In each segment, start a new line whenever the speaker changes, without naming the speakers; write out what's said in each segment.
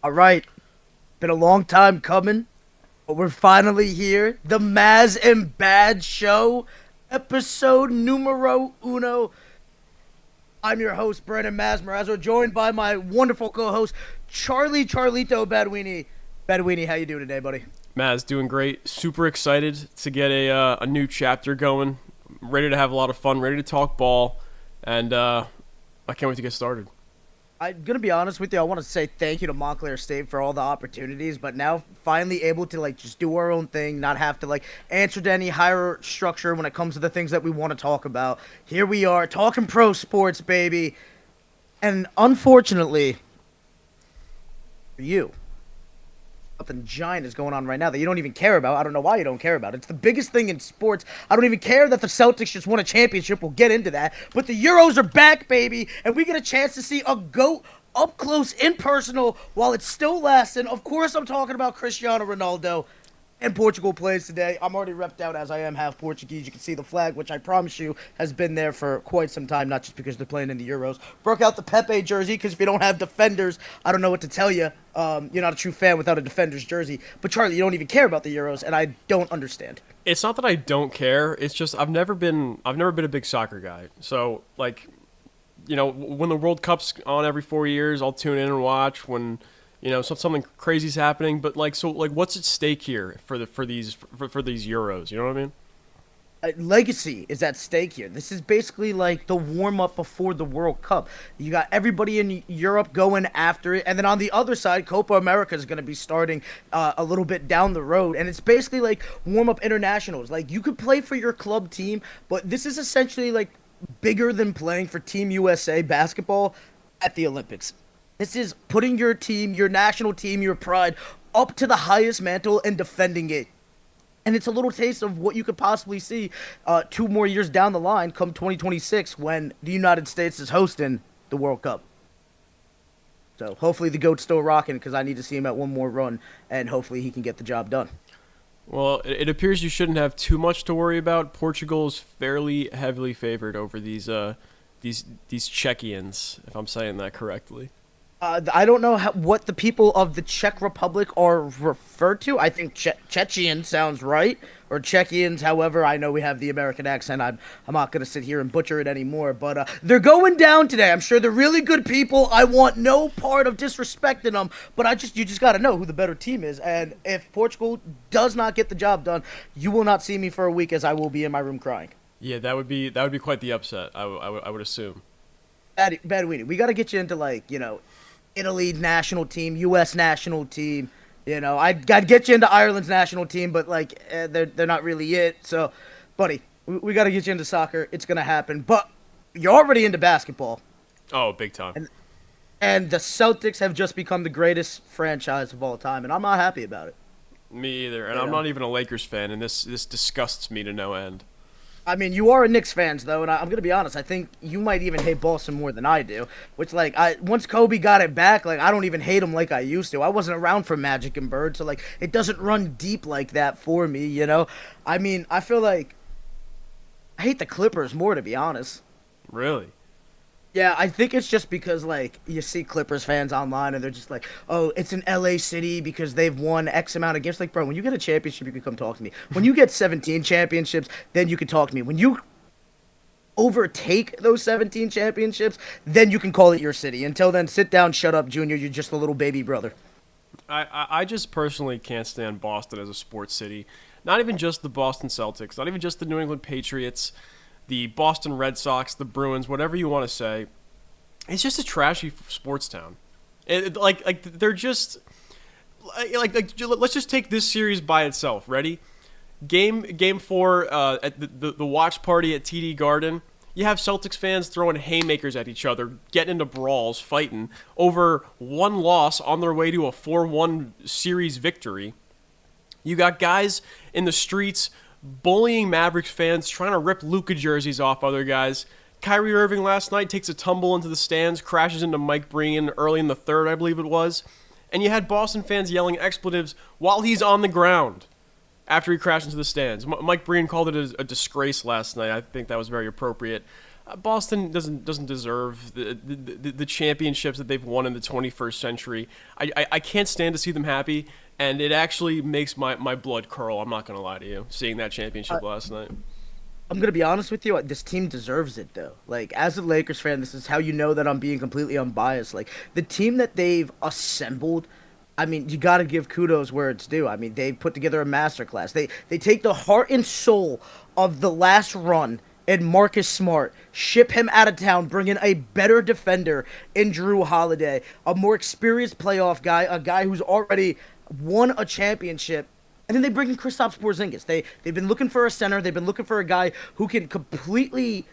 All right, been a long time coming, but we're finally here. The Maz and Bad Show, episode numero uno. I'm your host, Brandon Marrazzo, joined by my wonderful co-host, Charlito Baduini. Baduini, how you doing today, buddy?
Mazz, doing great. Super excited to get a new chapter going. Ready to have a lot of fun. Ready to talk ball, and I can't wait to get started.
I'm going to be honest with you. I want to say thank you to Montclair State for all the opportunities, but now finally able to just do our own thing, not have to answer to any higher structure when it comes to the things that we want to talk about. Here we are talking pro sports, baby. And unfortunately for you, something giant is going on right now that you don't even care about. I don't know why you don't care about it. It's the biggest thing in sports. I don't even care that the Celtics just won a championship. We'll get into that. But the Euros are back, baby, and we get a chance to see a GOAT up close and personal while it's still lasting. Of course, I'm talking about Cristiano Ronaldo. And Portugal plays today. I'm already repped out as I am half Portuguese. You can see the flag, which I promise you has been there for quite some time, not just because they're playing in the Euros. Broke out the Pepe jersey because if you don't have defenders, I don't know what to tell you. You're not a true fan without a defender's jersey. But Charlie, you don't even care about the Euros, and I don't understand.
It's not that I don't care. It's just I've never been a big soccer guy. So when the World Cup's on every 4 years, I'll tune in and watch when. Something crazy's happening, but what's at stake here for these Euros? You know what I mean?
Legacy is at stake here. This is basically like the warm-up before the World Cup. You got everybody in Europe going after it, and then on the other side, Copa America is going to be starting a little bit down the road, and it's basically like warm-up internationals. Like, you could play for your club team, but this is essentially bigger than playing for Team USA basketball at the Olympics. This is putting your team, your national team, your pride up to the highest mantle and defending it. And it's a little taste of what you could possibly see 2 more years down the line come 2026 when the United States is hosting the World Cup. So hopefully the GOAT's still rocking because I need to see him at one more run, and hopefully he can get the job done.
Well, it appears you shouldn't have too much to worry about. Portugal is fairly heavily favored over these Czechians, if I'm saying that correctly.
I don't know what the people of the Czech Republic are referred to. I think Chechen sounds right, or Czechians. However, I know we have the American accent. I'm not going to sit here and butcher it anymore. But they're going down today. I'm sure they're really good people. I want no part of disrespecting them. But you just got to know who the better team is. And if Portugal does not get the job done, you will not see me for a week, as I will be in my room crying.
Yeah, that would be quite the upset. I would assume.
Baduini, we got to get you into Italy national team, U.S. national team. I'd get you into Ireland's national team, but they're not really it. So, buddy, we got to get you into soccer. It's gonna happen. But you're already into basketball.
Oh, big time.
And the Celtics have just become the greatest franchise of all time, and I'm not happy about it.
Me either, and I'm not even a Lakers fan, and this disgusts me to no end.
I mean, you are a Knicks fan, though, and I'm going to be honest. I think you might even hate Boston more than I do, which, once Kobe got it back, I don't even hate him like I used to. I wasn't around for Magic and Bird, so, it doesn't run deep like that for me, I mean, I feel like I hate the Clippers more, to be honest.
Really?
Yeah, I think it's just because, you see Clippers fans online, and they're just oh, it's an LA city because they've won X amount of games. Bro, when you get a championship, you can come talk to me. When you get 17 championships, then you can talk to me. When you overtake those 17 championships, then you can call it your city. Until then, sit down, shut up, Junior. You're just a little baby brother.
I just personally can't stand Boston as a sports city. Not even just the Boston Celtics, not even just the New England Patriots, the Boston Red Sox, the Bruins, whatever you want to say. It's just a trashy sports town. They're just let's just take this series by itself. Ready? Game 4 at the watch party at TD Garden. You have Celtics fans throwing haymakers at each other, getting into brawls, fighting over one loss on their way to a 4-1 series victory. You got guys in the streets bullying Mavericks fans, trying to rip Luka jerseys off other guys. Kyrie Irving last night takes a tumble into the stands, crashes into Mike Breen early in the third, I believe it was. And you had Boston fans yelling expletives while he's on the ground after he crashed into the stands. Mike Breen called it a disgrace last night. I think that was very appropriate. Boston doesn't deserve the championships that they've won in the 21st century. I can't stand to see them happy, and it actually makes my blood curl. I'm not gonna lie to you, seeing that championship last night.
I'm gonna be honest with you. This team deserves it, though. Like, as a Lakers fan, this is how you know that I'm being completely unbiased. Like, the team that they've assembled. I mean, you got to give kudos where it's due. I mean, they put together a masterclass. They take the heart and soul of the last run and Marcus Smart, ship him out of town, bring in a better defender in Drew Holiday, a more experienced playoff guy, a guy who's already won a championship. And then they bring in Kristaps Porzingis. They've been looking for a center. They've been looking for a guy who can completely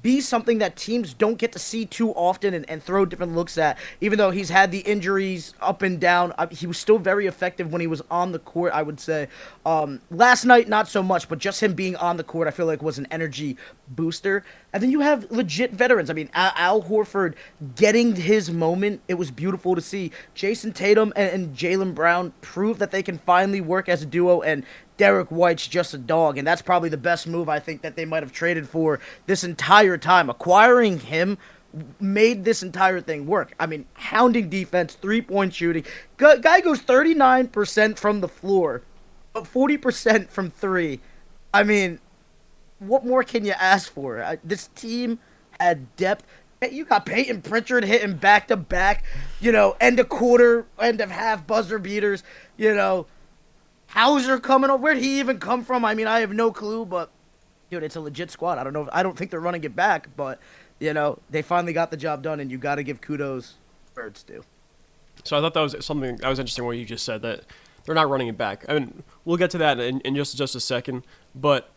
be something that teams don't get to see too often and throw different looks at. Even though he's had the injuries up and down, he was still very effective when he was on the court, I would say. Last night, not so much, but just him being on the court, I feel like was an energy booster. And then you have legit veterans. I mean, Al Horford getting his moment. It was beautiful to see. Jason Tatum and Jaylen Brown prove that they can finally work as a duo, and Derek White's just a dog, and that's probably the best move I think that they might have traded for this entire time. Acquiring him made this entire thing work. I mean, hounding defense, three-point shooting. Guy goes 39% from the floor, but 40% from three. I mean, what more can you ask for? This team had depth. You got Peyton Pritchard hitting back-to-back, end of quarter, end of half buzzer beaters, Hauser coming up. Where'd he even come from? I mean, I have no clue, but dude, it's a legit squad. I don't know. I don't think they're running it back, but they finally got the job done, and you got to give kudos where it's due.
So I thought that was something that was interesting. What you just said, that they're not running it back. I mean, we'll get to that in just a second, but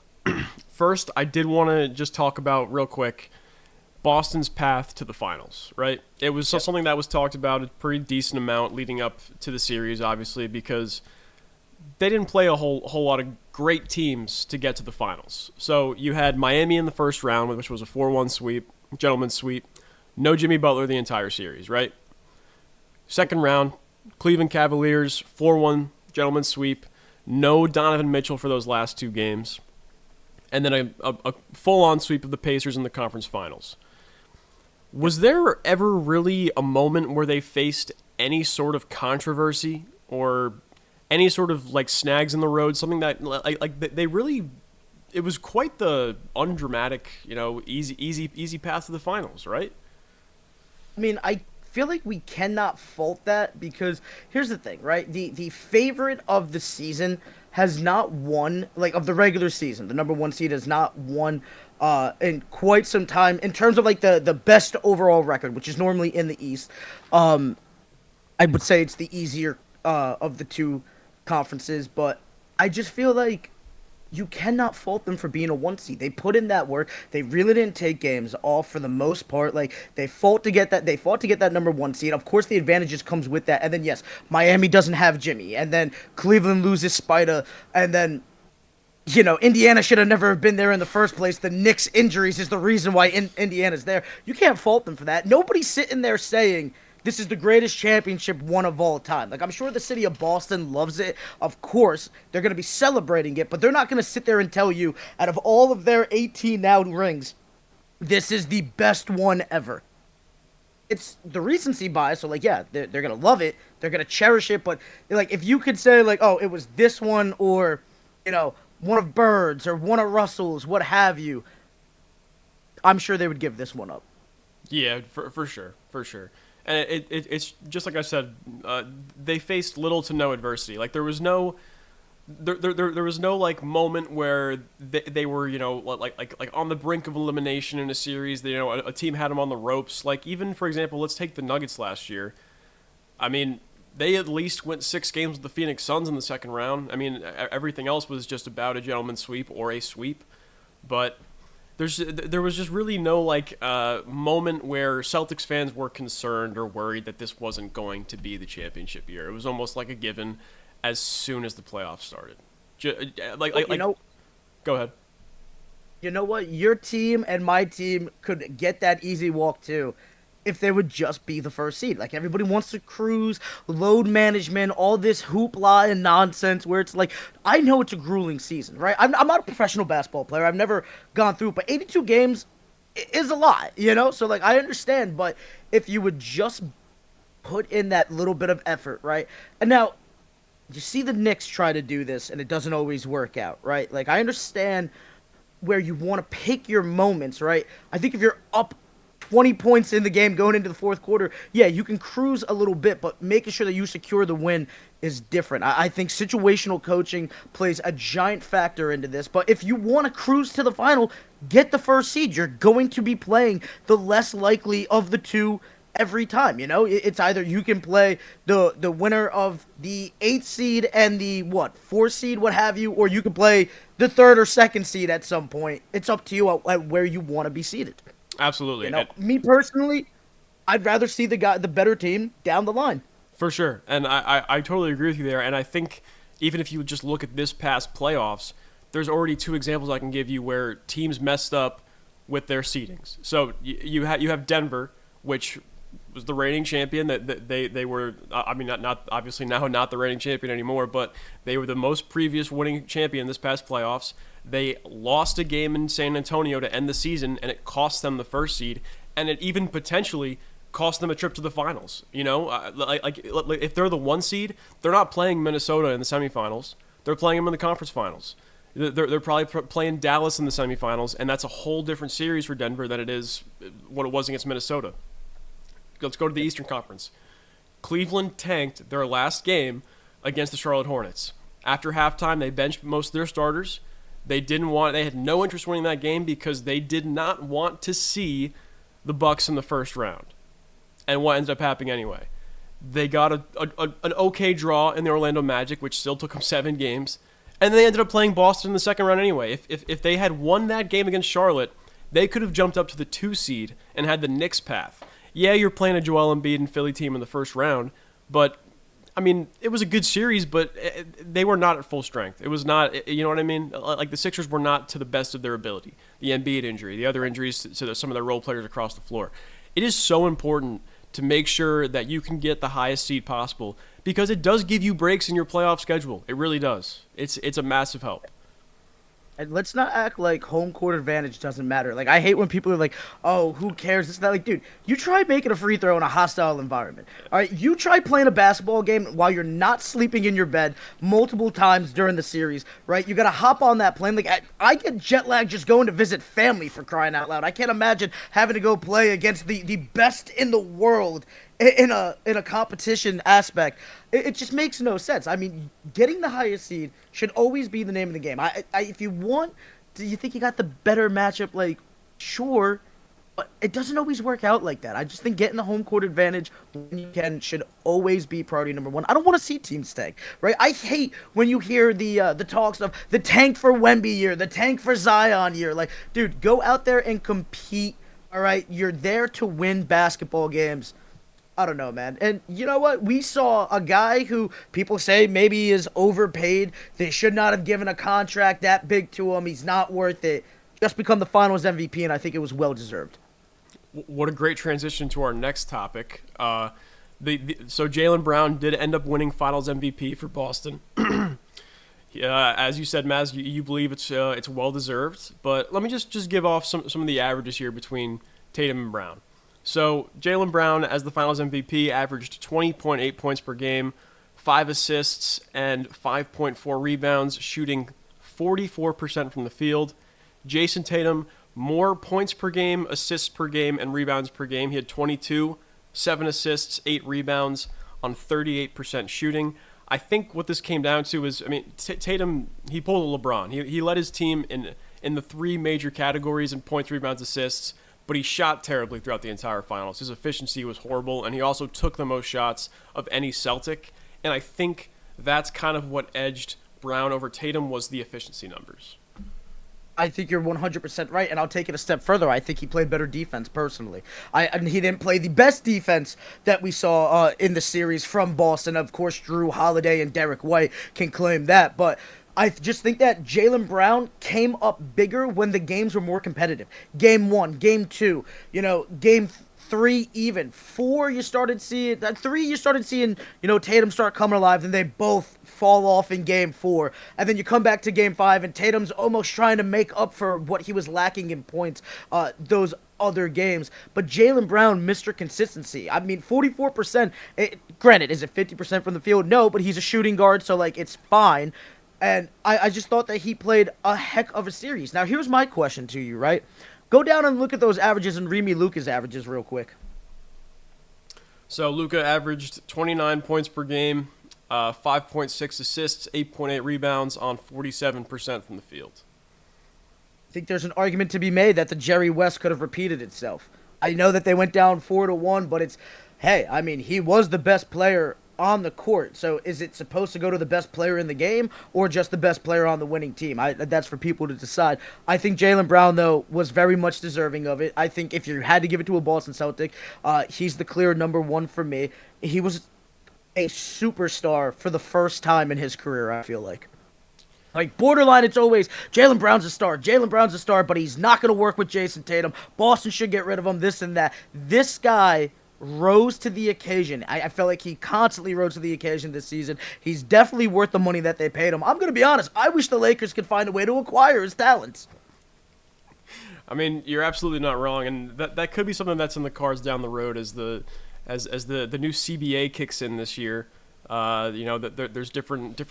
first, I did want to just talk about real quick Boston's path to the finals. Right? It was something that was talked about a pretty decent amount leading up to the series, obviously, because they didn't play a whole lot of great teams to get to the finals. So you had Miami in the first round, which was a 4-1 sweep, gentleman's sweep. No Jimmy Butler the entire series, right? Second round, Cleveland Cavaliers, 4-1 gentleman's sweep. No Donovan Mitchell for those last two games. And then a full-on sweep of the Pacers in the conference finals. Was there ever really a moment where they faced any sort of controversy or any sort of like snags in the road, something that like they really, it was quite the undramatic, easy path to the finals, right?
I mean, I feel like we cannot fault that because here's the thing, right? The favorite of the season has not won, like of the regular season. The number one seed has not won in quite some time in terms of like the best overall record, which is normally in the East. I would say it's the easier of the two conferences, but I just feel like you cannot fault them for being a one seed. They put in that work. They really didn't take games off for the most part. Like they fought to get that number one seed. Of course, the advantages comes with that. And then yes, Miami doesn't have Jimmy, and then Cleveland loses Spider, and then Indiana should have never been there in the first place. The Knicks injuries is the reason why Indiana's there. You can't fault them for that. Nobody's sitting there saying this is the greatest championship won of all time. Like, I'm sure the city of Boston loves it. Of course, they're going to be celebrating it, but they're not going to sit there and tell you, out of all of their 18 now rings, this is the best one ever. It's the recency bias, so, like, yeah, they're going to love it. They're going to cherish it, but, like, if you could say, like, oh, it was this one or, one of Bird's or one of Russell's, what have you, I'm sure they would give this one up.
Yeah, for sure, for sure. And it's just like I said, they faced little to no adversity. Like there was no like moment where they were like on the brink of elimination in a series. A team had them on the ropes. Like even for example, let's take the Nuggets last year. I mean, they at least went 6 games with the Phoenix Suns in the second round. I mean, everything else was just about a gentleman's sweep or a sweep, but there was just really no moment where Celtics fans were concerned or worried that this wasn't going to be the championship year. It was almost like a given as soon as the playoffs started. Go ahead.
You know what? Your team and my team could get that easy walk too if they would just be the first seed. Like, everybody wants to cruise, load management, all this hoopla and nonsense where it's like, I know it's a grueling season, right? I'm not a professional basketball player. I've never gone through it, but 82 games, is a lot, So like I understand, but if you would just put in that little bit of effort, right? And now you see the Knicks try to do this and it doesn't always work out, right? Like I understand where you want to pick your moments, right? I think if you're up 20 points in the game going into the fourth quarter, yeah, you can cruise a little bit, but making sure that you secure the win is different. I think situational coaching plays a giant factor into this, but if you want to cruise to the final, get the first seed. You're going to be playing the less likely of the two every time. It's either you can play the winner of the 8th seed and the 4th seed, what have you, or you can play the 3rd or 2nd seed at some point. It's up to you at where you want to be seated.
Absolutely.
Me personally, I'd rather see the better team down the line.
For sure. And I totally agree with you there. And I think even if you just look at this past playoffs, there's already 2 examples I can give you where teams messed up with their seedings. So you have Denver, which was the reigning champion. That they were, I mean, not obviously now not the reigning champion anymore, but they were the most previous winning champion this past playoffs. They lost a game in San Antonio to end the season, and it cost them the first seed, and it even potentially cost them a trip to the finals. Like if they're the 1 seed, they're not playing Minnesota in the semifinals. They're playing them in the conference finals. They're probably playing Dallas in the semifinals, and that's a whole different series for Denver than it is what it was against Minnesota. Let's go to the Eastern Conference. Cleveland tanked their last game against the Charlotte Hornets. After halftime, they benched most of their starters. They had no interest in winning that game because they did not want to see the Bucks in the first round. And what ended up happening anyway? They got an okay draw in the Orlando Magic, which still took them 7 games. And then they ended up playing Boston in the second round anyway. If they had won that game against Charlotte, they could have jumped up to the 2 seed and had the Knicks path. Yeah, you're playing a Joel Embiid and Philly team in the first round, but I mean, it was a good series, but they were not at full strength. It was not, you know what I mean? Like the Sixers were not to the best of their ability. The Embiid injury, the other injuries to some of their role players across the floor. It is so important to make sure that you can get the highest seed possible because it does give you breaks in your playoff schedule. It really does. It's a massive help.
And let's not act like home court advantage doesn't matter. Like, I hate when people are like, oh, who cares? It's not like, dude, you try making a free throw in a hostile environment. All right, you try playing a basketball game while you're not sleeping in your bed multiple times during the series, right? You got to hop on that plane. Like, I get jet lag just going to visit family, for crying out loud. I can't imagine having to go play against the best in the world in a competition aspect. It just makes no sense. I mean, getting the highest seed should always be the name of the game. If you want, do you think you got the better matchup? Like, sure, but it doesn't always work out like that. I just think getting the home court advantage when you can should always be priority number 1. I don't want to see teams tank, right? I hate when you hear the talks of the tank for Wemby year, the tank for Zion year. Like, dude, go out there and compete. All right, you're there to win basketball games. I don't know, man. And you know what? We saw a guy who people say maybe is overpaid. They should not have given a contract that big to him. He's not worth it. Just become the Finals MVP, and I think it was well-deserved.
What a great transition to our next topic. So Jaylen Brown did end up winning Finals MVP for Boston. As you said, Mazz, you believe it's well-deserved. But let me just give off some of the averages here between Tatum and Brown. So Jaylen Brown, as the Finals MVP, averaged 20.8 points per game, 5 assists, and 5.4 rebounds, shooting 44% from the field. Jason Tatum, more points per game, assists per game, and rebounds per game. He had 22, 7 assists, 8 rebounds on 38% shooting. I think what this came down to is, I mean, Tatum, he pulled a LeBron. He led his team in the 3 major categories in points, rebounds, assists, but he shot terribly throughout the entire finals. His efficiency was horrible, and he also took the most shots of any Celtic. And I think that's kind of what edged Brown over Tatum was the efficiency numbers.
I think you're 100% right, and I'll take it a step further. I think he played better defense, personally. And he didn't play the best defense that we saw in the series from Boston. Of course, Drew Holiday and Derek White can claim that, but I just think that Jaylen Brown came up bigger when the games were more competitive. Game 1, Game 2, Game 3 even. 4, you started seeing... 3, you started seeing, Tatum start coming alive, then they both fall off in Game 4. And then you come back to Game 5, and Tatum's almost trying to make up for what he was lacking in points. Those other games. But Jaylen Brown, Mr. Consistency. I mean, 44%. Granted, is it 50% from the field? No, but he's a shooting guard, so like it's fine. And I just thought that he played a heck of a series. Now, here's my question to you, right? Go down and look at those averages and read me Luka's averages real quick.
So Luka averaged 29 points per game, 5.6 assists, 8.8 rebounds on 47% from the field.
I think there's an argument to be made that the Jerry West could have repeated itself. I know that they went down 4-1, but hey, I mean, he was the best player on the court. So is it supposed to go to the best player in the game or just the best player on the winning team? That's for people to decide. I think Jaylen Brown, though, was very much deserving of it. I think if you had to give it to a Boston Celtic, he's the clear number one for me. He was a superstar for the first time in his career, I feel like. Like, borderline, it's always, Jaylen Brown's a star. Jaylen Brown's a star, but he's not going to work with Jason Tatum. Boston should get rid of him, this and that. This guy rose to the occasion. I felt like he constantly rose to the occasion this season. He's definitely worth the money that they paid him. I'm going to be honest. I wish the Lakers could find a way to acquire his talents.
I mean, you're absolutely not wrong, and that could be something that's in the cards down the road as the new CBA kicks in this year. There's different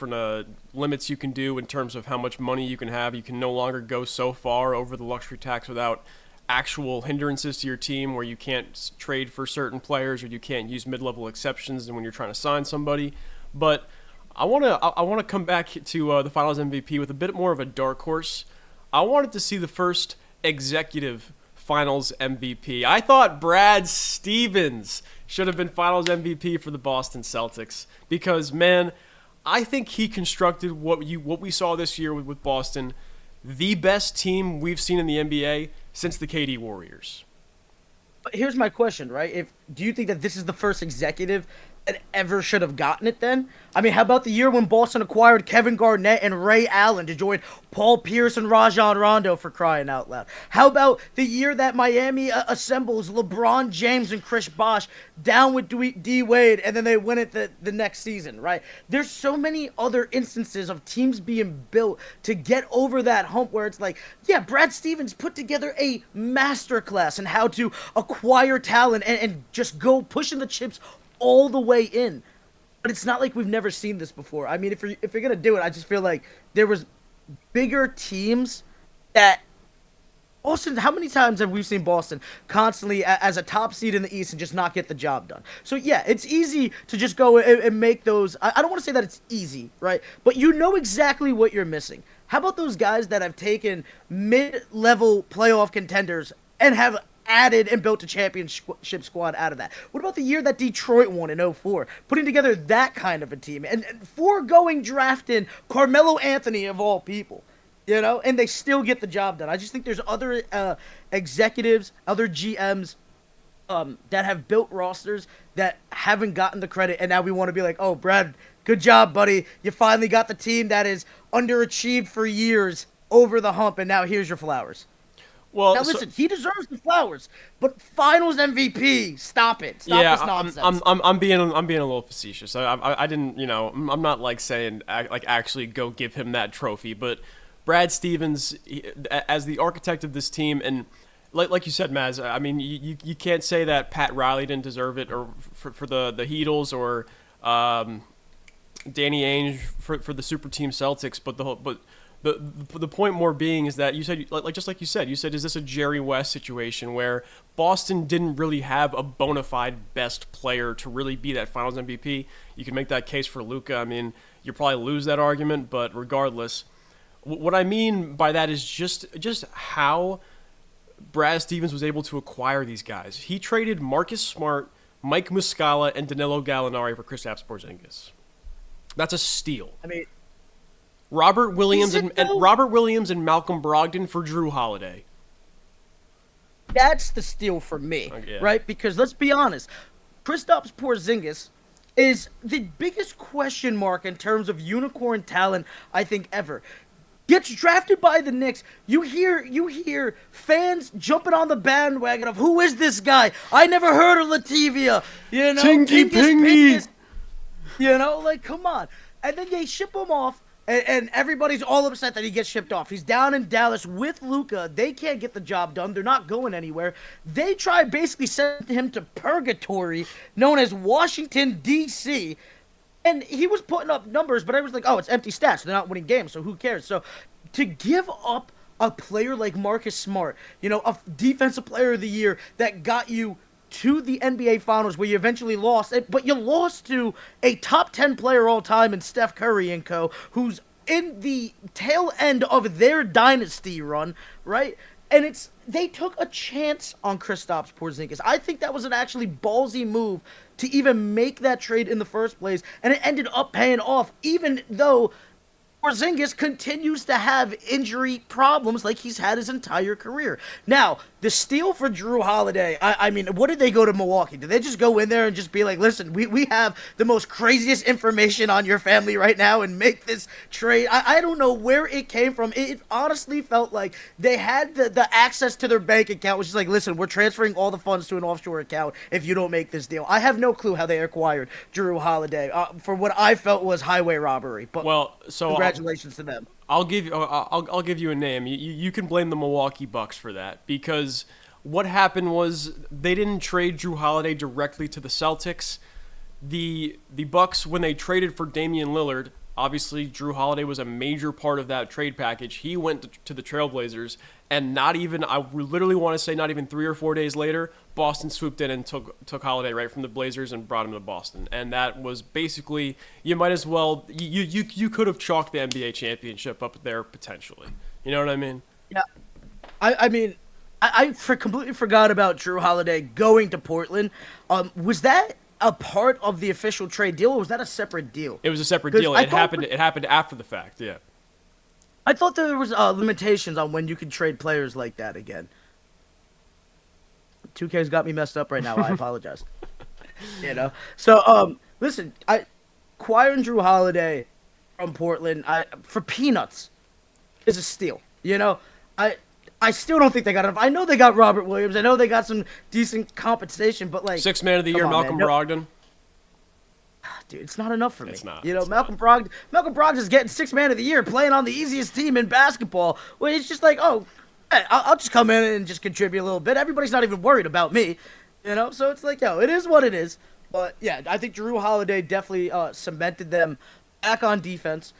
limits you can do in terms of how much money you can have. You can no longer go so far over the luxury tax without actual hindrances to your team, where you can't trade for certain players or you can't use mid-level exceptions when you're trying to sign somebody. But I want to come back to the Finals MVP with a bit more of a dark horse. I wanted to see the first executive Finals MVP. I thought Brad Stevens should have been Finals MVP for the Boston Celtics because, man, I think he constructed what we saw this year with Boston, the best team we've seen in the NBA since the KD Warriors.
But here's my question, right? Do you think that this is the first executive that ever should have gotten it then? I mean, how about the year when Boston acquired Kevin Garnett and Ray Allen to join Paul Pierce and Rajon Rondo, for crying out loud? How about the year that Miami assembles LeBron James and Chris Bosh down with D. Wade, and then they win it the next season, right? There's so many other instances of teams being built to get over that hump where it's like, yeah, Brad Stevens put together a masterclass in how to acquire talent and just go pushing the chips all the way in. But it's not like we've never seen this before. I mean, if you're gonna do it, I just feel like there was bigger teams that Boston. How many times have we seen Boston constantly as a top seed in the East and just not get the job done? So yeah, it's easy to just go and make those. I don't want to say that it's easy, right? But you know exactly what you're missing. How about those guys that have taken mid-level playoff contenders and have added and built a championship squad out of that? What about the year that Detroit won in 2004? Putting together that kind of a team and foregoing drafting Carmelo Anthony of all people, and they still get the job done. I just think there's other executives, other GMs that have built rosters that haven't gotten the credit, and now we want to be like, oh, Brad, good job, buddy. You finally got the team that is underachieved for years over the hump, and now here's your flowers.
Well,
now listen, he deserves the flowers, but Finals MVP, stop it. Stop this nonsense.
I'm being a little facetious. I didn't, I'm not like saying like actually go give him that trophy, but Brad Stevens, as the architect of this team, and like you said, Mazz, I mean, you can't say that Pat Riley didn't deserve it, or for the Heatles, or Danny Ainge for the super team Celtics, but the point more being is that you said, you said, is this a Jerry West situation where Boston didn't really have a bona fide best player to really be that Finals MVP? You can make that case for Luka. I mean, you probably lose that argument, but regardless, what I mean by that is just how Brad Stevens was able to acquire these guys. He traded Marcus Smart, Mike Muscala, and Danilo Gallinari for Kristaps Porzingis. That's a steal.
I mean,
Robert Williams and Malcolm Brogdon for Drew Holiday.
That's the steal for me,
yeah.
Right? Because let's be honest, Kristaps Porzingis is the biggest question mark in terms of unicorn talent I think ever. Gets drafted by the Knicks. You hear fans jumping on the bandwagon of who is this guy? I never heard of Lativia.
Tinky Pingy.
Like come on. And then they ship him off And everybody's all upset that he gets shipped off. He's down in Dallas with Luca. They can't get the job done. They're not going anywhere. They try basically sending him to purgatory, known as Washington, D.C., and he was putting up numbers, but I was like, oh, it's empty stats. They're not winning games, so who cares? So to give up a player like Marcus Smart, a defensive player of the year that got you to the NBA Finals where you eventually lost, but you lost to a top 10 player all time in Steph Curry and co., who's in the tail end of their dynasty run, right? And they took a chance on Kristaps Porzingis. I think that was an actually ballsy move to even make that trade in the first place, and it ended up paying off, even though Porzingis continues to have injury problems like he's had his entire career. Now, the steal for Drew Holiday, I mean, what did they go to Milwaukee? Did they just go in there and just be like, listen, we have the most craziest information on your family right now and make this trade? I don't know where it came from. It honestly felt like they had the access to their bank account, which is like, listen, we're transferring all the funds to an offshore account if you don't make this deal. I have no clue how they acquired Drew Holiday for what I felt was highway robbery. But
Well, so
congratulations to them.
I'll give you a name. You can blame the Milwaukee Bucks for that because what happened was they didn't trade Drew Holiday directly to the Celtics. The Bucks, when they traded for Damian Lillard, obviously Drew Holiday was a major part of that trade package. He went to the Trailblazers, and I literally want to say not even 3 or 4 days later, Boston swooped in and took Holiday right from the Blazers and brought him to Boston. And that was basically, you might as well, you could have chalked the NBA championship up there potentially. You know what I mean?
Yeah. I mean, completely forgot about Drew Holiday going to Portland. Was that a part of the official trade deal, or was that a separate deal?
It was a separate deal. It happened after the fact, yeah.
I thought there was limitations on when you could trade players like that again. 2K's got me messed up right now. I apologize. So listen, acquiring Drew Holiday from Portland, for peanuts, is a steal. I still don't think they got enough. I know they got Robert Williams. I know they got some decent compensation, but like
Sixth man of the year, Malcolm Brogdon.
Dude, it's not enough for me.
It's not.
Malcolm Brogdon is getting sixth man of the year, playing on the easiest team in basketball. Where it's just like, oh, hey, I'll just come in and just contribute a little bit. Everybody's not even worried about me, So it's like, it is what it is. But yeah, I think Drew Holiday definitely cemented them back on defense.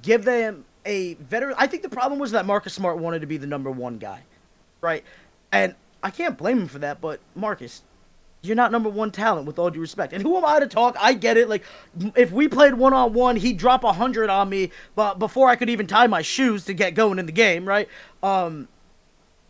Give them a veteran. I think the problem was that Marcus Smart wanted to be the number one guy, right? And I can't blame him for that. But Marcus, you're not number one talent, with all due respect. And who am I to talk? I get it. Like, if we played one-on-one, he'd drop 100 on me, but before I could even tie my shoes to get going in the game, right? I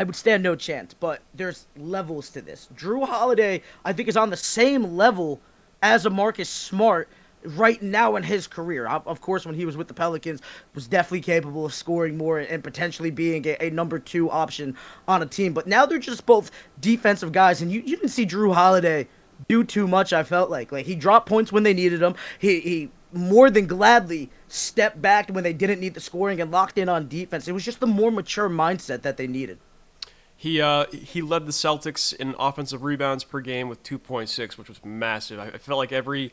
would stand no chance. But there's levels to this. Drew Holiday, I think, is on the same level as a Marcus Smart right now in his career. Of course, when he was with the Pelicans, was definitely capable of scoring more and potentially being a number two option on a team. But now they're just both defensive guys, and you didn't see Drew Holiday do too much, I felt like. Like, he dropped points when they needed him. He more than gladly stepped back when they didn't need the scoring and locked in on defense. It was just the more mature mindset that they needed.
He led the Celtics in offensive rebounds per game with 2.6, which was massive. I felt like every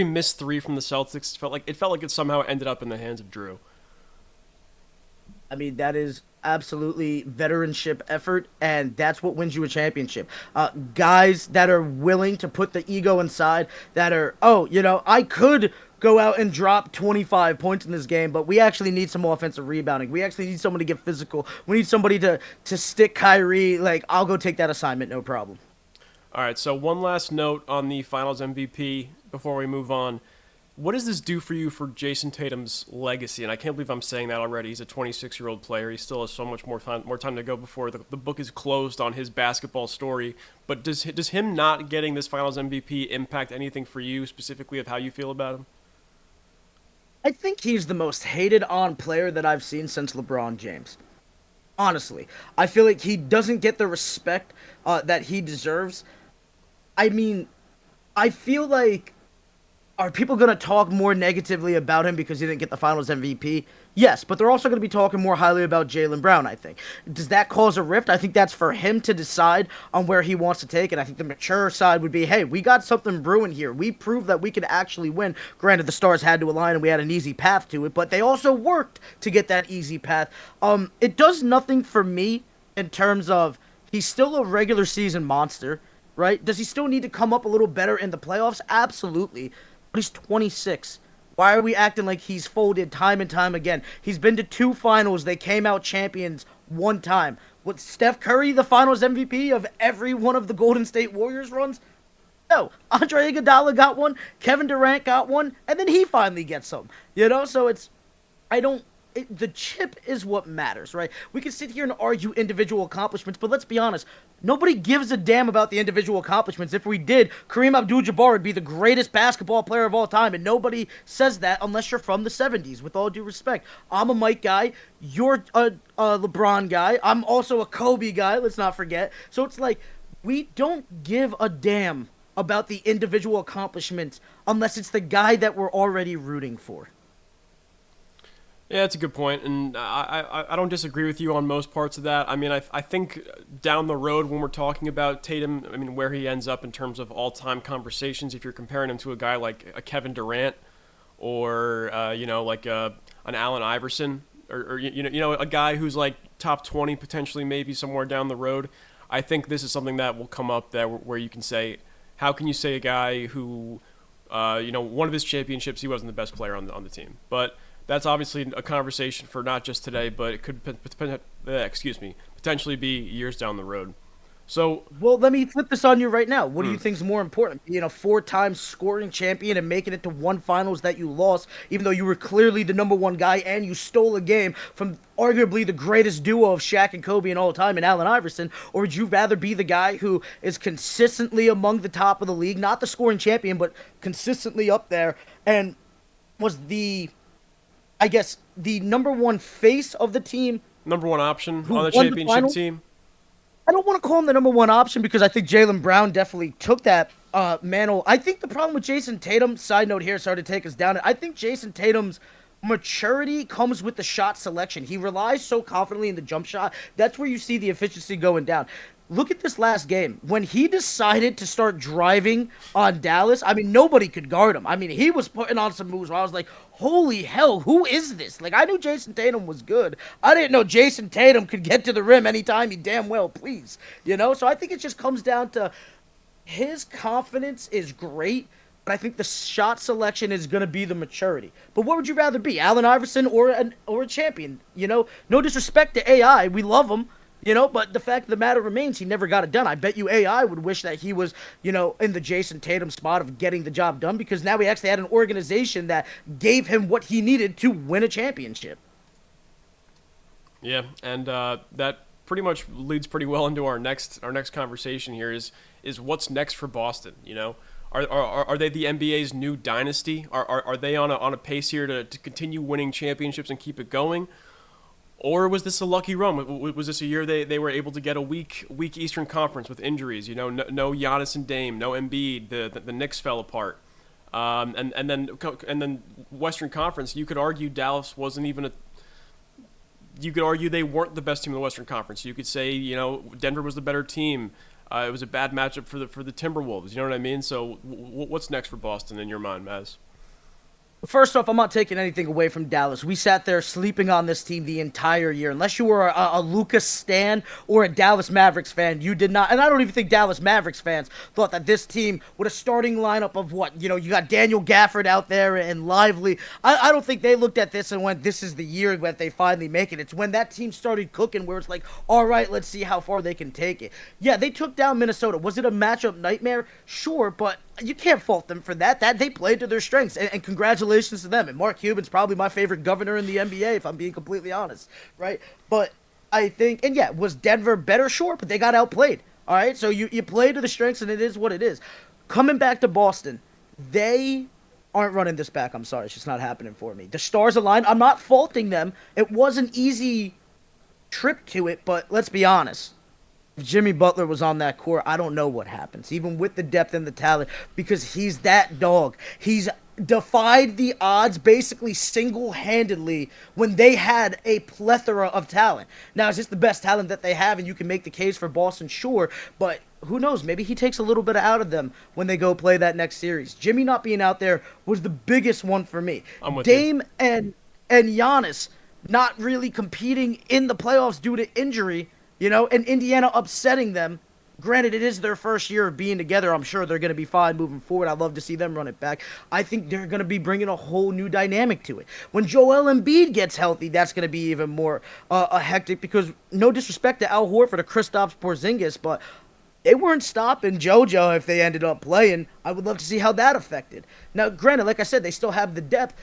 missed three from the Celtics felt like it somehow ended up in the hands of Drew.
I mean, that is absolutely veteranship effort, and that's what wins you a championship. Guys that are willing to put the ego aside, that are, I could go out and drop 25 points in this game, but we actually need some offensive rebounding. We actually need someone to get physical. We need somebody to stick Kyrie. Like, I'll go take that assignment, no problem.
All right, so one last note on the Finals MVP before we move on. What does this do for you for Jason Tatum's legacy? And I can't believe I'm saying that already. He's a 26-year-old player. He still has so much more time to go before the book is closed on his basketball story. But does him not getting this Finals MVP impact anything for you, specifically of how you feel about him?
I think he's the most hated on player that I've seen since LeBron James. Honestly, I feel like he doesn't get the respect that he deserves. I mean, I feel like Are people going to talk more negatively about him because he didn't get the Finals MVP? Yes, but they're also going to be talking more highly about Jaylen Brown, I think. Does that cause a rift? I think that's for him to decide on where he wants to take it. I think the mature side would be, hey, we got something brewing here. We proved that we could actually win. Granted, the stars had to align and we had an easy path to it, but they also worked to get that easy path. It does nothing for me in terms of he's still a regular season monster, right? Does he still need to come up a little better in the playoffs? Absolutely. But he's 26. Why are we acting like he's folded time and time again? He's been to 2 finals. They came out champions 1 time. Was Steph Curry the Finals MVP of every one of the Golden State Warriors runs? No. Andre Iguodala got one. Kevin Durant got one, and then he finally gets some. So it's I don't. The chip is what matters, right? We can sit here and argue individual accomplishments, but let's be honest. Nobody gives a damn about the individual accomplishments. If we did, Kareem Abdul-Jabbar would be the greatest basketball player of all time, and nobody says that unless you're from the 70s, with all due respect. I'm a Mike guy. You're a LeBron guy. I'm also a Kobe guy, let's not forget. So it's like, we don't give a damn about the individual accomplishments unless it's the guy that we're already rooting for.
Yeah, that's a good point, and I don't disagree with you on most parts of that. I mean, I think down the road when we're talking about Tatum, I mean, where he ends up in terms of all-time conversations, if you're comparing him to a guy like a Kevin Durant or like an Allen Iverson or a guy who's like top 20 potentially maybe somewhere down the road, I think this is something that will come up there where you can say, how can you say a guy who, one of his championships he wasn't the best player on the team, but that's obviously a conversation for not just today, but it could potentially be years down the road. So,
well, let me flip this on you right now. What do you think is more important? Being a 4-time scoring champion and making it to 1 finals that you lost, even though you were clearly the #1 guy and you stole a game from arguably the greatest duo of Shaq and Kobe in all time and Allen Iverson? Or would you rather be the guy who is consistently among the top of the league, not the scoring champion, but consistently up there, and was I guess, the #1 face of the team.
#1 option on the championship team.
I don't want to call him the #1 option because I think Jaylen Brown definitely took that mantle. I think the problem with Jason Tatum, side note here, sorry to take us down, I think Jason Tatum's maturity comes with the shot selection. He relies so confidently in the jump shot. That's where you see the efficiency going down. Look at this last game. When he decided to start driving on Dallas, I mean, nobody could guard him. I mean, he was putting on some moves where I was like, holy hell, who is this? Like, I knew Jason Tatum was good. I didn't know Jason Tatum could get to the rim anytime he damn well please. So I think it just comes down to his confidence is great, but I think the shot selection is going to be the maturity. But what would you rather be, Allen Iverson or a champion? No disrespect to AI. We love him. But the fact of the matter remains, he never got it done. I bet you AI would wish that he was, in the Jason Tatum spot of getting the job done, because now we actually had an organization that gave him what he needed to win a championship.
Yeah, and that pretty much leads pretty well into our next conversation here is what's next for Boston. Are they the NBA's new dynasty? Are they on a pace here to continue winning championships and keep it going? Or was this a lucky run? Was this a year they were able to get a weak Eastern Conference with injuries? No Giannis and Dame, no Embiid. The Knicks fell apart, and then Western Conference. You could argue Dallas wasn't even You could argue they weren't the best team in the Western Conference. You could say Denver was the better team. It was a bad matchup for the Timberwolves. You know what I mean? So what's next for Boston in your mind, Mazz?
First off, I'm not taking anything away from Dallas. We sat there sleeping on this team the entire year. Unless you were a Lucas Stan or a Dallas Mavericks fan, you did not. And I don't even think Dallas Mavericks fans thought that this team, with a starting lineup of what? You got Daniel Gafford out there and Lively. I don't think they looked at this and went, this is the year that they finally make it. It's when that team started cooking where it's like, all right, let's see how far they can take it. Yeah, they took down Minnesota. Was it a matchup nightmare? Sure, but you can't fault them for that. That they played to their strengths, and congratulations to them. And Mark Cuban's probably my favorite governor in the NBA, if I'm being completely honest, right? But I think, and yeah, was Denver better? Sure, but they got outplayed. All right, so you play to the strengths, and it is what it is. Coming back to Boston, they aren't running this back. I'm sorry, it's just not happening for me. The stars aligned. I'm not faulting them. It was an easy trip to it, but let's be honest. If Jimmy Butler was on that court, I don't know what happens, even with the depth and the talent, because he's that dog. He's defied the odds basically single-handedly when they had a plethora of talent. Now, is this the best talent that they have, and you can make the case for Boston? Sure, but who knows? Maybe he takes a little bit out of them when they go play that next series. Jimmy not being out there was the biggest one for me.
I'm with you.
Dame and Giannis not really competing in the playoffs due to injury, and Indiana upsetting them. Granted, it is their first year of being together. I'm sure they're going to be fine moving forward. I'd love to see them run it back. I think they're going to be bringing a whole new dynamic to it. When Joel Embiid gets healthy, that's going to be even more hectic because no disrespect to Al Horford or Kristaps Porzingis, but they weren't stopping JoJo if they ended up playing. I would love to see how that affected. Now, granted, like I said, they still have the depth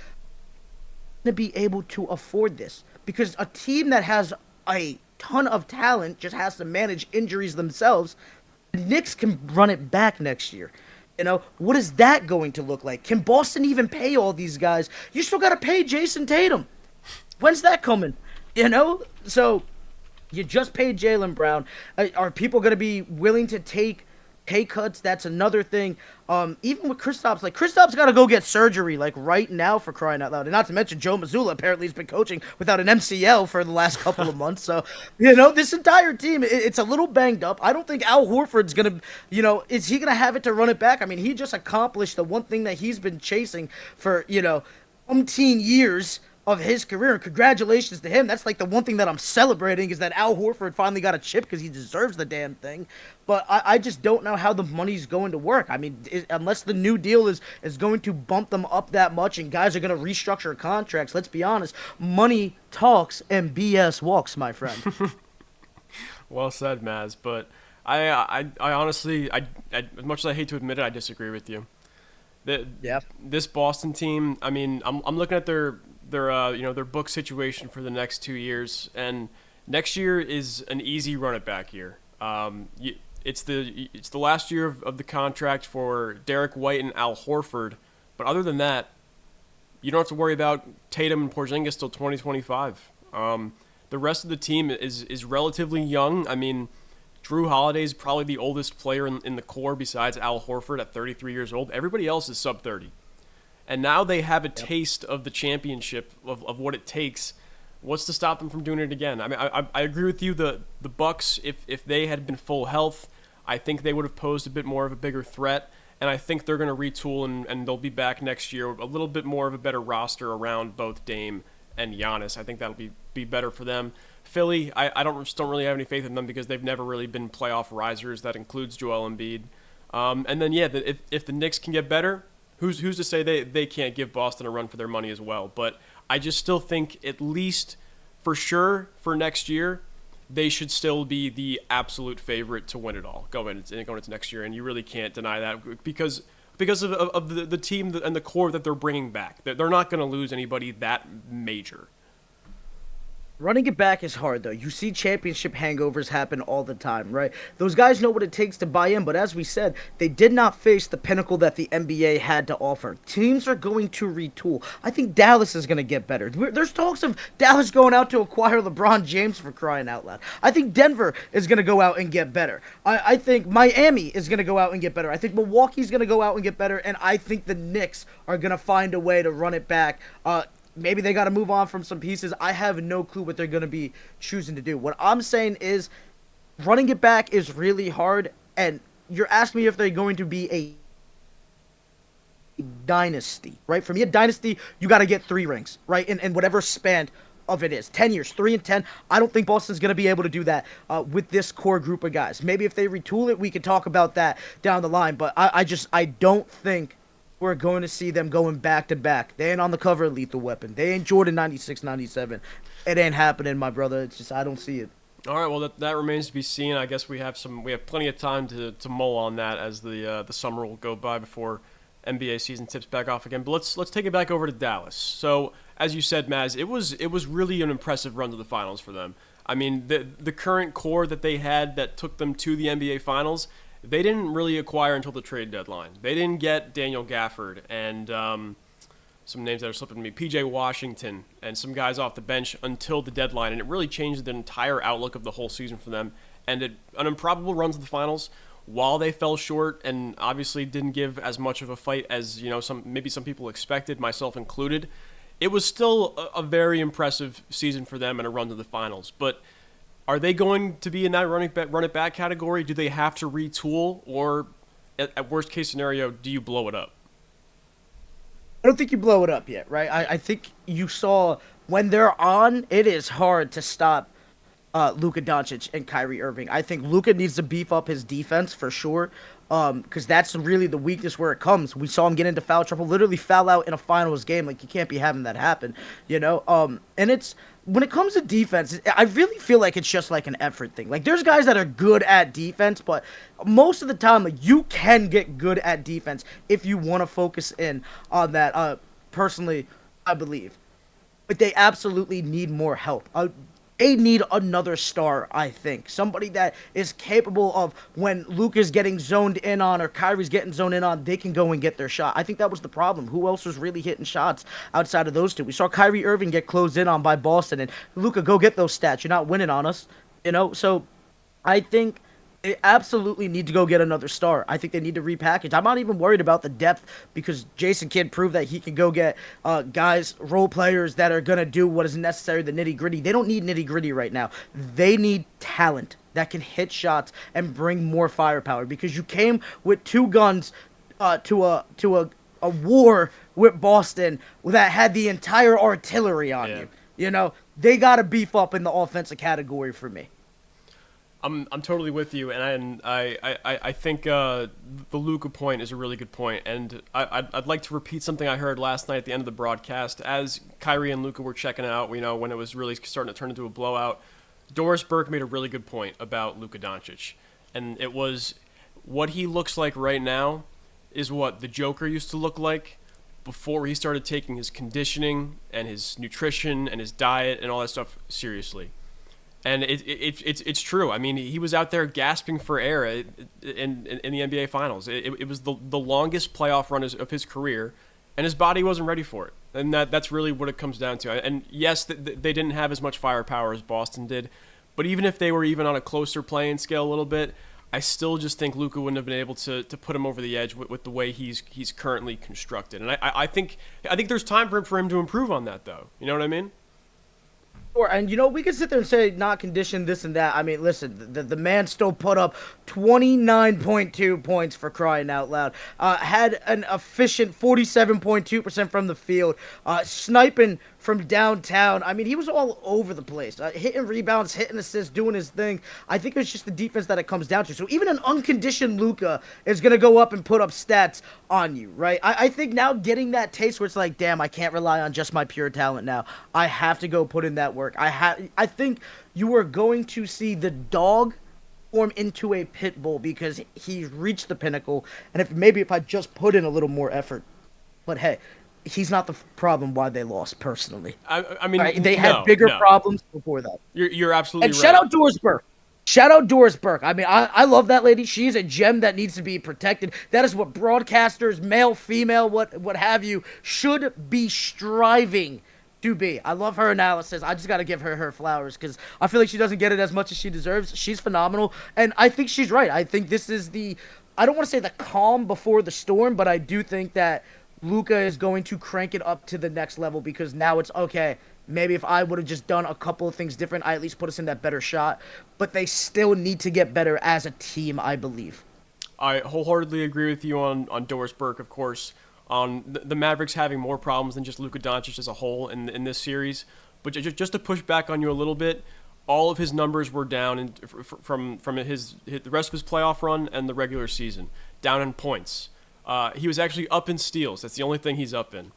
to be able to afford this because a team that has a ton of talent just has to manage injuries themselves. The Knicks can run it back next year. What is that going to look like? Can Boston even pay all these guys? You still got to pay Jason Tatum. When's that coming? So you just paid Jaylen Brown. Are people going to be willing to take pay cuts? That's another thing. Even with Kristaps, Kristaps got to go get surgery, right now, for crying out loud. And not to mention Joe Mazzulla apparently has been coaching without an MCL for the last couple of months. So, this entire team, it's a little banged up. I don't think Al Horford's going to, is he going to have it to run it back? I mean, he just accomplished the one thing that he's been chasing for, umpteen years of his career, and congratulations to him. That's the one thing that I'm celebrating is that Al Horford finally got a chip because he deserves the damn thing. But I just don't know how the money's going to work. I mean, unless the new deal is going to bump them up that much and guys are going to restructure contracts, let's be honest, money talks and BS walks, my friend.
Well said, Mazz. But I honestly, as much as I hate to admit it, I disagree with you. This Boston team, I mean, I'm looking at their book situation for the next 2 years, and next year is an easy run it back year. It's the last year of the contract for Derek White and Al Horford, but other than that, you don't have to worry about Tatum and Porzingis till 2025. The rest of the team is relatively young. I mean, Drew Holiday is probably the oldest player in the core besides Al Horford at 33 years old. Everybody else is sub 30. And now they have a taste of the championship of what it takes. What's to stop them from doing it again? I mean, I agree with you. The Bucks, if they had been full health, I think they would have posed a bit more of a bigger threat. And I think they're going to retool and they'll be back next year, a little bit more of a better roster around both Dame and Giannis. I think that'll be better for them. Philly, I don't really have any faith in them because they've never really been playoff risers. That includes Joel Embiid. And then, if the Knicks can get better, who's to say they can't give Boston a run for their money as well? But I just still think, at least for sure, for next year, they should still be the absolute favorite to win it all going into next year. And you really can't deny that because of the team and the core that they're bringing back. They're not going to lose anybody that major.
Running it back is hard, though. You see championship hangovers happen all the time, right? Those guys know what it takes to buy in, but as we said, they did not face the pinnacle that the NBA had to offer. Teams are going to retool. I think Dallas is going to get better. There's talks of Dallas going out to acquire LeBron James, for crying out loud. I think Denver is going to go out and get better. I think Miami is going to go out and get better. I think Milwaukee's going to go out and get better, and I think the Knicks are going to find a way to run it back. Maybe they got to move on from some pieces. I have no clue what they're going to be choosing to do. What I'm saying is running it back is really hard, and you're asking me if they're going to be a dynasty, right? For me, a dynasty, you got to get 3 rings, right? In whatever span of it is. 10 years, 3 and 10. I don't think Boston's going to be able to do that with this core group of guys. Maybe if they retool it, we could talk about that down the line, but I don't think we're going to see them going back-to-back. They ain't on the cover of Lethal Weapon. They ain't Jordan 96, 97. It ain't happening, my brother. It's just I don't see it.
All right, well, that remains to be seen. I guess we have plenty of time to mull on that as the summer will go by before NBA season tips back off again. But let's take it back over to Dallas. So, as you said, Mazz, it was really an impressive run to the finals for them. I mean, the current core that they had that took them to the NBA Finals, they didn't really acquire until the trade deadline. They didn't get Daniel Gafford and some names that are slipping to me, P.J. Washington, and some guys off the bench until the deadline, and it really changed the entire outlook of the whole season for them. And an improbable run to the finals while they fell short and obviously didn't give as much of a fight as some people expected, myself included, it was still a very impressive season for them and a run to the finals. But are they going to be in that run it back category? Do they have to retool, or at worst case scenario, do you blow it up?
I don't think you blow it up yet, right? I think you saw when they're on, it is hard to stop Luka Doncic and Kyrie Irving. I think Luka needs to beef up his defense for sure, because that's really the weakness where it comes. We saw him get into foul trouble, literally foul out in a finals game. Like, you can't be having that happen, you know? And it's when it comes to defense, I really feel like it's just like an effort thing. Like, there's guys that are good at defense, but most of the time, like, you can get good at defense if you want to focus in on that. Personally, I believe. But they absolutely need more help. They need another star, I think. Somebody that is capable of, when Luka's getting zoned in on or Kyrie's getting zoned in on, they can go and get their shot. I think that was the problem. Who else was really hitting shots outside of those two? We saw Kyrie Irving get closed in on by Boston, and Luka, go get those stats. You're not winning on us, you know? So I think they absolutely need to go get another star. I think they need to repackage. I'm not even worried about the depth, because Jason Kidd proved that he can go get guys, role players that are going to do what is necessary, the nitty-gritty. They don't need nitty-gritty right now. They need talent that can hit shots and bring more firepower, because you came with two guns to a war with Boston that had the entire artillery on you. You know, they got to beef up in the offensive category for me.
I'm totally with you, and I think the Luka point is a really good point, and I'd like to repeat something I heard last night at the end of the broadcast as Kyrie and Luka were checking out. You know, when it was really starting to turn into a blowout, Doris Burke made a really good point about Luka Doncic, and it was what he looks like right now is what the Joker used to look like before he started taking his conditioning and his nutrition and his diet and all that stuff seriously. And it's true. I mean, he was out there gasping for air in the NBA Finals. It was the longest playoff run of his career, and his body wasn't ready for it. And that's really what it comes down to. And yes, they didn't have as much firepower as Boston did, but even if they were even on a closer playing scale a little bit, I still just think Luka wouldn't have been able to put him over the edge with the way he's currently constructed. And I think there's time for him to improve on that, though. You know what I mean?
Sure, and you know, we can sit there and say not conditioned, this and that. I mean, listen, the man still put up 29.2 points, for crying out loud. Had an efficient 47.2% from the field, sniping from downtown. I mean, he was all over the place, hitting rebounds, hitting assists, doing his thing. I think it's just the defense that it comes down to. So even an unconditioned Luka is going to go up and put up stats on you, right? I think now getting that taste where it's like, damn, I can't rely on just my pure talent now. I have to go put in that work. I think you are going to see the dog form into a pit bull, because he's reached the pinnacle, and if I just put in a little more effort. But hey, he's not the problem why they lost, personally.
I mean,
right? They had bigger problems before that.
You're absolutely
right. And
shout
out Doris Burke. Shout out Doris Burke. I mean, I love that lady. She's a gem that needs to be protected. That is what broadcasters, male, female, what have you, should be striving to be. I love her analysis. I just got to give her flowers, because I feel like she doesn't get it as much as she deserves. She's phenomenal, and I think she's right. I think this is I don't want to say the calm before the storm, but I do think that Luka is going to crank it up to the next level, because now it's okay. Maybe if I would have just done a couple of things different, I at least put us in that better shot. But they still need to get better as a team, I believe.
I wholeheartedly agree with you on Doris Burke, of course, on the Mavericks having more problems than just Luka Doncic as a whole in this series. But just to push back on you a little bit, all of his numbers were down from the rest of his playoff run and the regular season, down in points. He was actually up in steals. That's the only thing he's up in.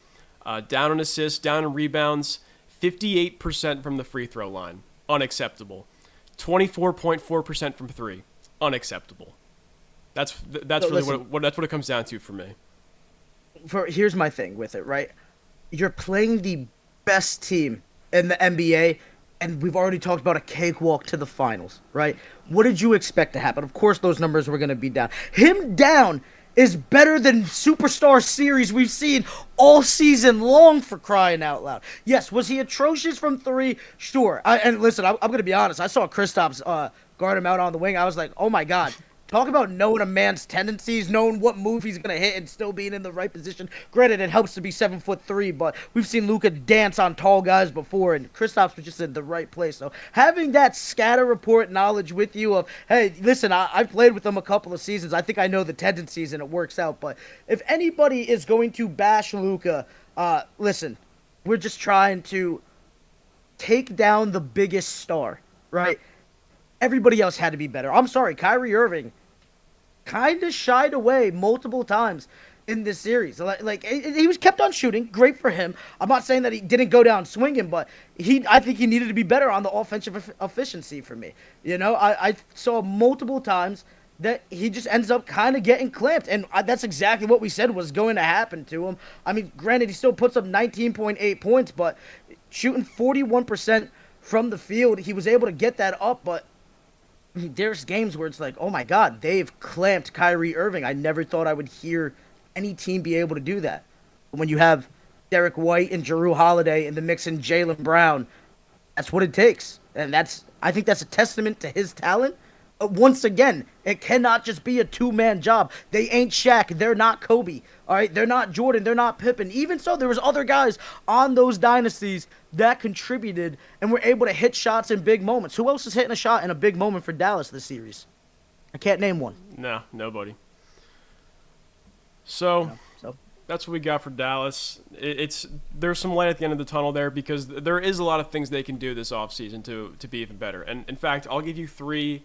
Down in assists, down in rebounds, 58% from the free throw line, unacceptable. 24.4% from three, unacceptable. That's really that's what it comes down to for me.
Here's my thing with it, right? You're playing the best team in the NBA, and we've already talked about a cakewalk to the finals, right? What did you expect to happen? Of course, those numbers were going to be down. Him down is better than superstar series we've seen all season long, for crying out loud. Yes, was he atrocious from three? Sure. And listen, I'm going to be honest. I saw Kristaps guard him out on the wing. I was like, oh my God, Talk about knowing a man's tendencies, knowing what move he's gonna hit, and still being in the right position. Granted, it helps to be 7'3", but we've seen Luka dance on tall guys before, and Kristaps was just in the right place. So having that scatter report knowledge with you of, hey, listen, I've played with them a couple of seasons. I think I know the tendencies, and it works out. But if anybody is going to bash Luka, listen, we're just trying to take down the biggest star, right? Everybody else had to be better. I'm sorry, Kyrie Irving kind of shied away multiple times in this series. Like he was kept on shooting, great for him. I'm not saying that he didn't go down swinging, but I think he needed to be better on the offensive efficiency for me. You know, I saw multiple times that he just ends up kind of getting clamped, and that's exactly what we said was going to happen to him. I mean, granted, he still puts up 19.8 points, but shooting 41% from the field, he was able to get that up, but there's games where it's like, oh my God, they've clamped Kyrie Irving. I never thought I would hear any team be able to do that. When you have Derek White and Jrue Holiday in the mix and Jaylen Brown, that's what it takes. And I think that's a testament to his talent. Once again, it cannot just be a two-man job. They ain't Shaq. They're not Kobe. All right, they're not Jordan. They're not Pippen. Even so, there was other guys on those dynasties that contributed and were able to hit shots in big moments. Who else is hitting a shot in a big moment for Dallas this series? I can't name one.
No, nobody. So that's what we got for Dallas. There's some light at the end of the tunnel there because there is a lot of things they can do this offseason to be even better. And in fact, I'll give you three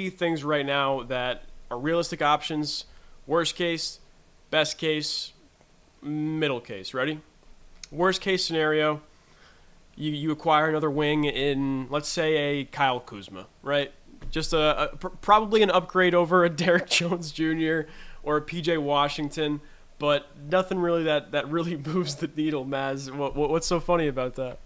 things right now that are realistic options: worst case, best case, middle case. Ready? Worst case scenario, you acquire another wing in, let's say, a Kyle Kuzma, right? Just probably an upgrade over a Derek Jones Jr. or a PJ Washington, but nothing really that really moves the needle, Mazz. What's so funny about that?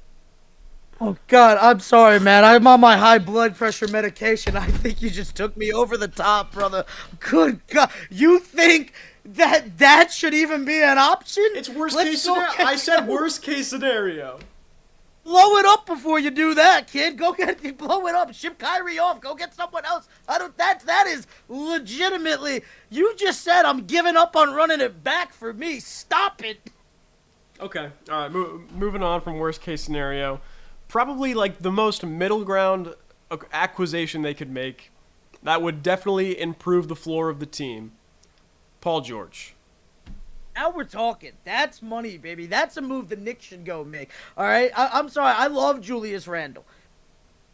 Oh, God, I'm sorry, man. I'm on my high blood pressure medication. I think you just took me over the top, brother. Good God. You think that should even be an option?
It's worst case scenario. I said worst case scenario.
Blow it up before you do that, kid. Blow it up. Ship Kyrie off. Go get someone else. That is legitimately, you just said I'm giving up on running it back for me. Stop it.
Okay. All right. Moving on from worst case scenario. Probably like the most middle ground acquisition they could make that would definitely improve the floor of the team. Paul George.
Now we're talking. That's money, baby. That's a move the Knicks should go make. All right? I'm sorry. I love Julius Randle.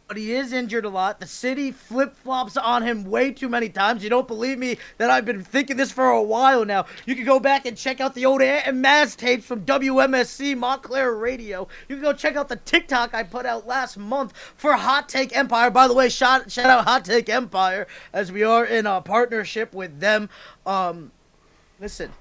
But he is injured a lot. The city flip-flops on him way too many times. You don't believe me that I've been thinking this for a while now. You can go back and check out the old Ant and Mazz tapes from WMSC Montclair Radio. You can go check out the TikTok I put out last month for Hot Take Empire. By the way, shout out Hot Take Empire as we are in a partnership with them. Listen.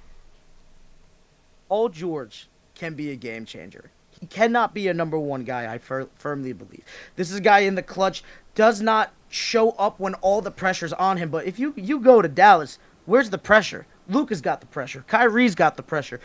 Paul George can be a game changer. He cannot be a number one guy, I firmly believe. This is a guy in the clutch, does not show up when all the pressure's on him. But if you go to Dallas, where's the pressure? Luka's got the pressure. Kyrie's got the pressure.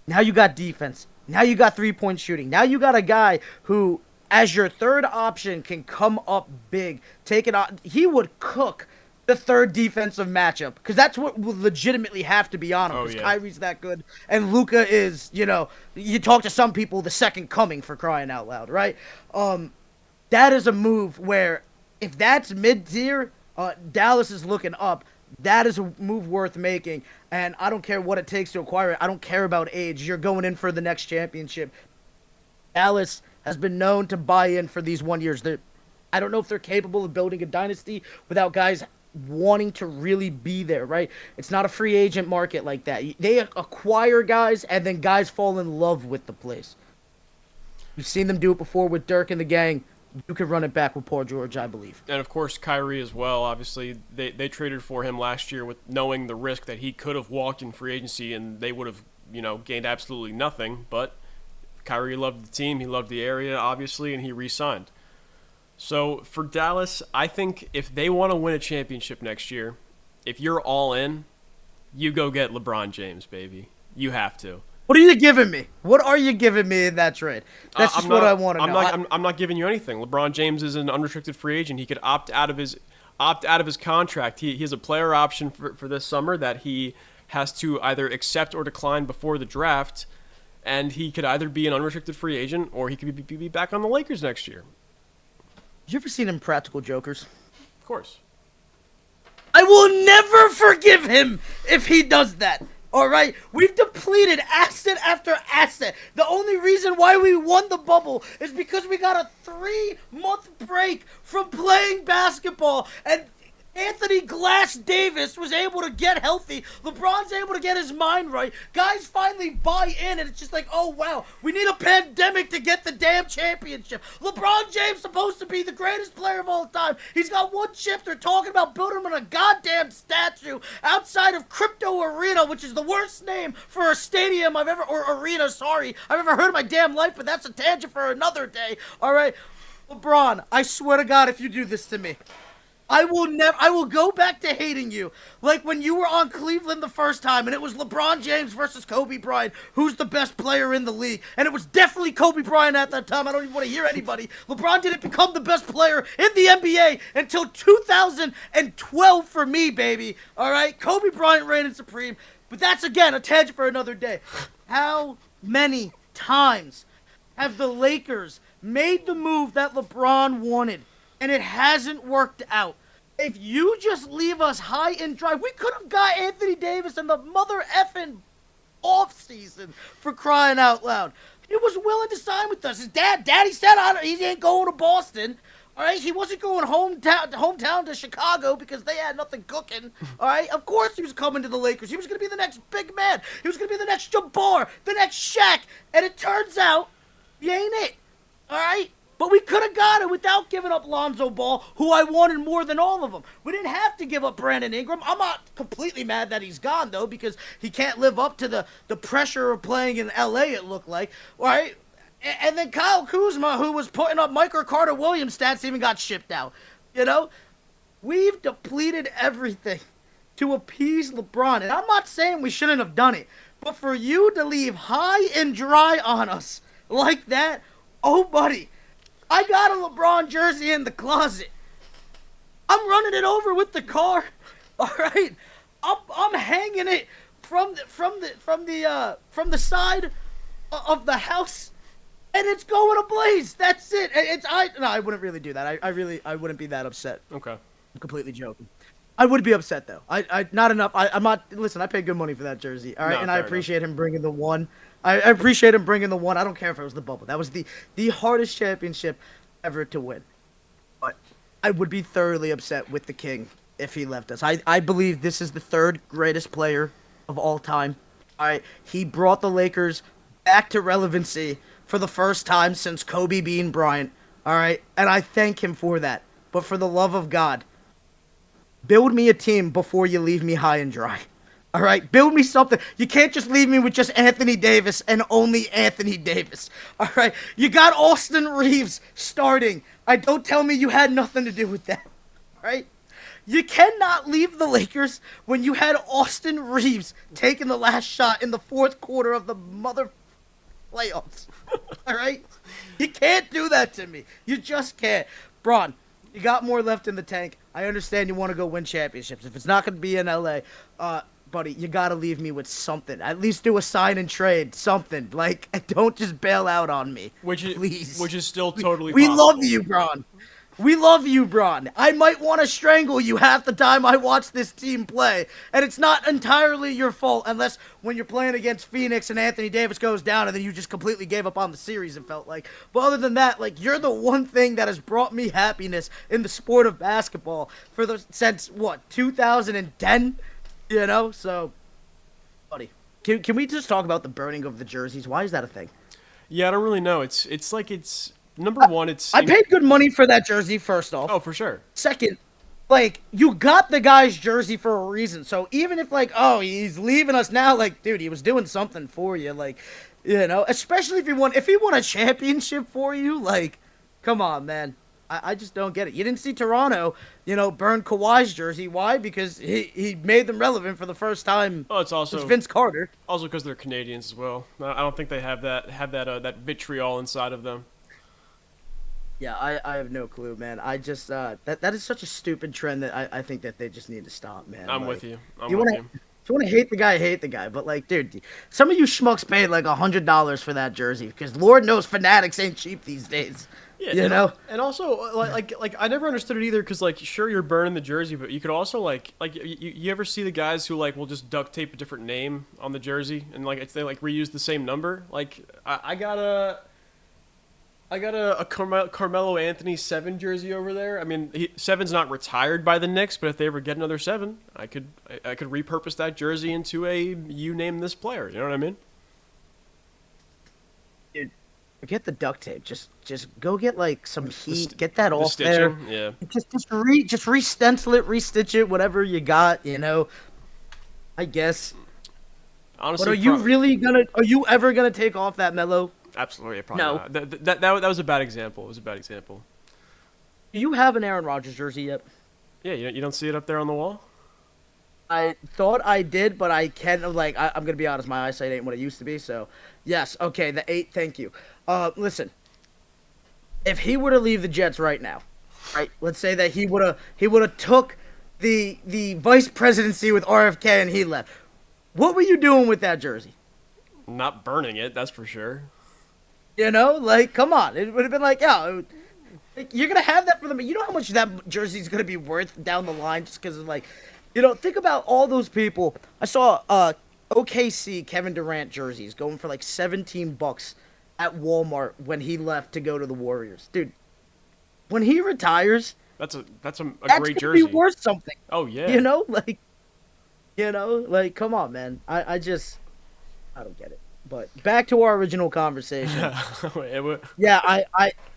Now you got defense. Now you got three-point shooting. Now you got a guy who, as your third option, can come up big. Take it on. He would cook the third defensive matchup, because that's what will legitimately have to be on him, because Kyrie's that good, and Luka is, you talk to some people, the second coming, for crying out loud, right? That is a move where, if that's mid-tier, Dallas is looking up. That is a move worth making, and I don't care what it takes to acquire it. I don't care about age. You're going in for the next championship. Dallas has been known to buy in for these 1 years. I don't know if they're capable of building a dynasty without guys wanting to really be there, right? It's not a free agent market like that. They acquire guys, and then guys fall in love with the place. We've seen them do it before with Dirk and the gang. You could run it back with Paul George, I believe.
And, of course, Kyrie as well. Obviously, they traded for him last year with knowing the risk that he could have walked in free agency, and they would have, gained absolutely nothing. But Kyrie loved the team. He loved the area, obviously, and he re-signed. So for Dallas, I think if they want to win a championship next year, if you're all in, you go get LeBron James, baby. You have to.
What are you giving me? What are you giving me in that trade? That's just what I want to know.
I'm not giving you anything. LeBron James is an unrestricted free agent. He could opt out of his opt out of his contract. He has a player option for this summer that he has to either accept or decline before the draft, and he could either be an unrestricted free agent or he could be back on the Lakers next year.
You ever seen Impractical Jokers?
Of course.
I will never forgive him if he does that. All right? We've depleted asset after asset. The only reason why we won the bubble is because we got a 3-month break from playing basketball, and Anthony Glass Davis was able to get healthy. LeBron's able to get his mind right. Guys finally buy in, and it's just like, oh, wow, we need a pandemic to get the damn championship. LeBron James supposed to be the greatest player of all time. He's got 1 chip. They're talking about building him in a goddamn statue outside of Crypto Arena, which is the worst name for a stadium I've ever, or arena, sorry, I've ever heard in my damn life, but that's a tangent for another day, all right? LeBron, I swear to God, if you do this to me, I will go back to hating you. Like when you were on Cleveland the first time and it was LeBron James versus Kobe Bryant, who's the best player in the league. And it was definitely Kobe Bryant at that time. I don't even want to hear anybody. LeBron didn't become the best player in the NBA until 2012 for me, baby. All right? Kobe Bryant reigned supreme. But that's, again, a tangent for another day. How many times have the Lakers made the move that LeBron wanted, and it hasn't worked out? If you just leave us high and dry, we could have got Anthony Davis in the mother effing off season, for crying out loud. He was willing to sign with us. His daddy said he ain't going to Boston. All right, he wasn't going hometown to Chicago because they had nothing cooking. All right, of course he was coming to the Lakers. He was going to be the next big man. He was going to be the next Jabbar, the next Shaq. And it turns out he ain't it. All right. But we could have got it without giving up Lonzo Ball, who I wanted more than all of them. We didn't have to give up Brandon Ingram. I'm not completely mad that he's gone, though, because he can't live up to the pressure of playing in L.A., it looked like. All right? And then Kyle Kuzma, who was putting up Michael Carter-Williams stats, even got shipped out. You know? We've depleted everything to appease LeBron. And I'm not saying we shouldn't have done it. But for you to leave high and dry on us like that, oh, buddy, I got a LeBron jersey in the closet. I'm running it over with the car. All right, I'm hanging it from the side of the house, and it's going ablaze. That's it. I wouldn't really do that. I wouldn't be that upset.
Okay.
I'm completely joking. I would be upset though. I not enough. I'm not. Listen, I paid good money for that jersey. All right,
No,
and I
fair
appreciate him bringing the one. I appreciate him bringing the one. I don't care if it was the bubble. That was the hardest championship ever to win. But I would be thoroughly upset with the King if he left us. I believe this is the 3rd greatest player of all time. All right, he brought the Lakers back to relevancy for the first time since Kobe Bean Bryant. All right, and I thank him for that. But for the love of God, build me a team before you leave me high and dry. All right, build me something. You can't just leave me with just Anthony Davis and only Anthony Davis. All right, you got Austin Reeves starting. Don't tell me you had nothing to do with that. All right, you cannot leave the Lakers when you had Austin Reeves taking the last shot in the 4th quarter of the mother playoffs. All right, you can't do that to me. You just can't. Bron, you got more left in the tank. I understand you want to go win championships. If it's not going to be in L.A., buddy, you gotta leave me with something. At least do a sign and trade, something. Like, don't just bail out on me, please.
Which is still totally
We
possible.
love you, Bron. We love you, Bron. I might want to strangle you half the time I watch this team play, and it's not entirely your fault unless when you're playing against Phoenix and Anthony Davis goes down and then you just completely gave up on the series, it felt like. But other than that, like, you're the one thing that has brought me happiness in the sport of basketball since, 2010? You know, so, buddy, can we just talk about the burning of the jerseys? Why is that a thing?
Yeah, I don't really know. It's like number one.
I paid good money for that jersey. First off,
oh, for sure.
Second, like, you got the guy's jersey for a reason. So even if he's leaving us now, like, dude, he was doing something for you, like, you know, especially if he won a championship for you, like, come on, man. I just don't get it. You didn't see Toronto, burn Kawhi's jersey. Why? Because he made them relevant for the first time.
Oh, it's
Vince Carter.
Also because they're Canadians as well. I don't think they have that vitriol inside of them.
Yeah, I have no clue, man. I just that is such a stupid trend that I think that they just need to stop, man.
I'm
Like,
with you. I'm
you
with
wanna
you.
if you wanna hate the guy. But like, dude, some of you schmucks paid like $100 for that jersey because Lord knows Fanatics ain't cheap these days.
Yeah,
You know?
and also like I never understood it either because like sure you're burning the jersey, but you could also you ever see the guys who like will just duct tape a different name on the jersey and like they like reuse the same number. Like I got a Carmelo Anthony 7 jersey over there. I mean, seven's not retired by the Knicks, but if they ever get another 7, I could repurpose that jersey into a you name this player. You know what I mean?
Dude, forget the duct tape. Just go get like some
The
heat. Get that
the
off there.
stitching, yeah.
Just re-stencil it, restitch it, whatever you got. I guess. But
Honestly, pro-
are you ever gonna take off that Mello?
absolutely, probably
No.
not. That was a bad example. It was a bad example.
Do you have an Aaron Rodgers jersey yet?
Yeah, you don't see it up there on the wall?
I thought I did, but I can't. Like, I'm gonna be honest, my eyesight ain't what it used to be. So, yes, okay, the 8. Thank you. Listen, if he were to leave the Jets right now, right? Let's say that he would have took the vice presidency with RFK and he left. What were you doing with that jersey?
Not burning it, that's for sure.
Like, come on, it would have been like, yeah, like, you're gonna have that for them. You know how much that jersey's gonna be worth down the line just because of like, think about all those people. I saw OKC Kevin Durant jerseys going for like $17 at Walmart when he left to go to the Warriors. Dude, when he retires,
That's a
that's
great
gonna be
jersey.
worth something.
Oh yeah.
You know, like come on, man. I don't get it. But back to our original conversation. Yeah,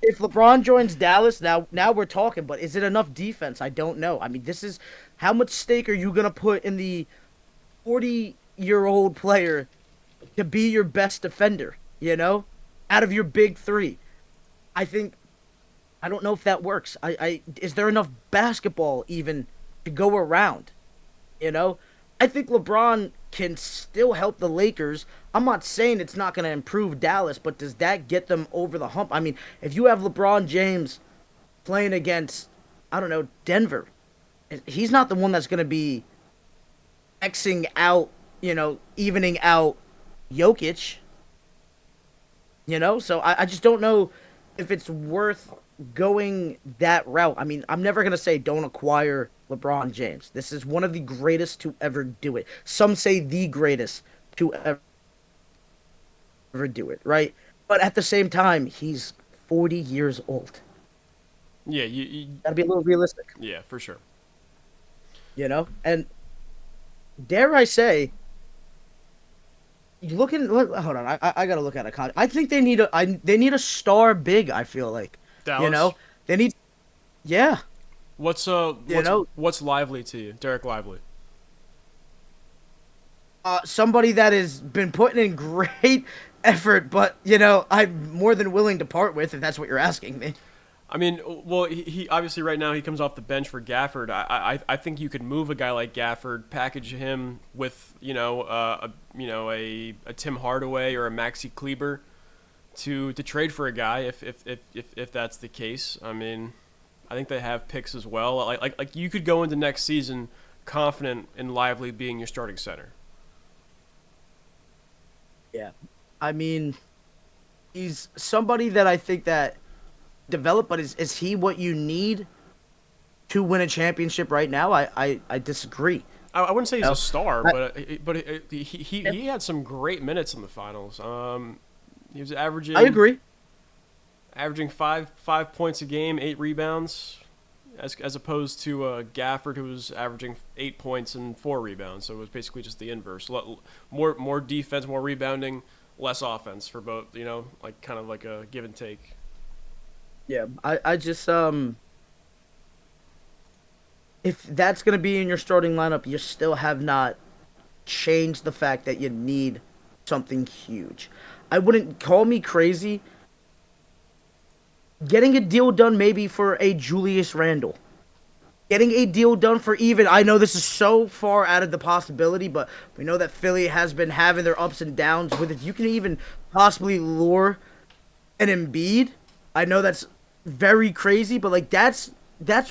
if LeBron joins Dallas, now we're talking, but is it enough defense? I don't know. I mean, this is how much stake are you gonna put in the 40-year-old player to be your best defender, out of your big three? I think I don't know if that works. I is there enough basketball even to go around? You know, I think LeBron can still help the Lakers. I'm not saying it's not going to improve Dallas, but does that get them over the hump? I mean, if you have LeBron James playing against, I don't know, Denver, he's not the one that's going to be Xing out, evening out Jokic. So I just don't know if it's worth going that route. I mean, I'm never going to say don't acquire LeBron James. This is one of the greatest to ever do it. Some say the greatest to ever do it, right? But at the same time, he's 40 years old.
Yeah, you
Gotta be a little realistic,
yeah, for sure.
And dare I say, hold on, I gotta look at a I think they need a star big. I feel like,
Dallas.
they need, yeah,
What's
you know,
what's lively to you? Derek Lively.
somebody that has been putting in great effort, but I'm more than willing to part with if that's what you're asking me.
I mean, well, he obviously right now he comes off the bench for Gafford. I think you could move a guy like Gafford, package him with a Tim Hardaway or a Maxi Kleber to trade for a guy if that's the case. I mean, I think they have picks as well. Like you could go into next season confident in Lively being your starting center.
Yeah, I mean, he's somebody that I think that develop, but is he what you need to win a championship right now? I disagree.
I wouldn't say he's
No.
a star,
I,
but he had some great minutes in the finals. He was
I agree.
averaging 5 points a game, 8 rebounds, as opposed to Gafford, who was averaging 8 points and 4 rebounds. So it was basically just the inverse. More defense, more rebounding, less offense for both. Like kind of like a give and take.
Yeah, I just if that's gonna be in your starting lineup, you still have not changed the fact that you need something huge. I wouldn't call me crazy. Getting a deal done maybe for a Julius Randle. Getting a deal done for even, I know this is so far out of the possibility, but we know that Philly has been having their ups and downs with it. You can even possibly lure an Embiid. I know that's very crazy, but like that's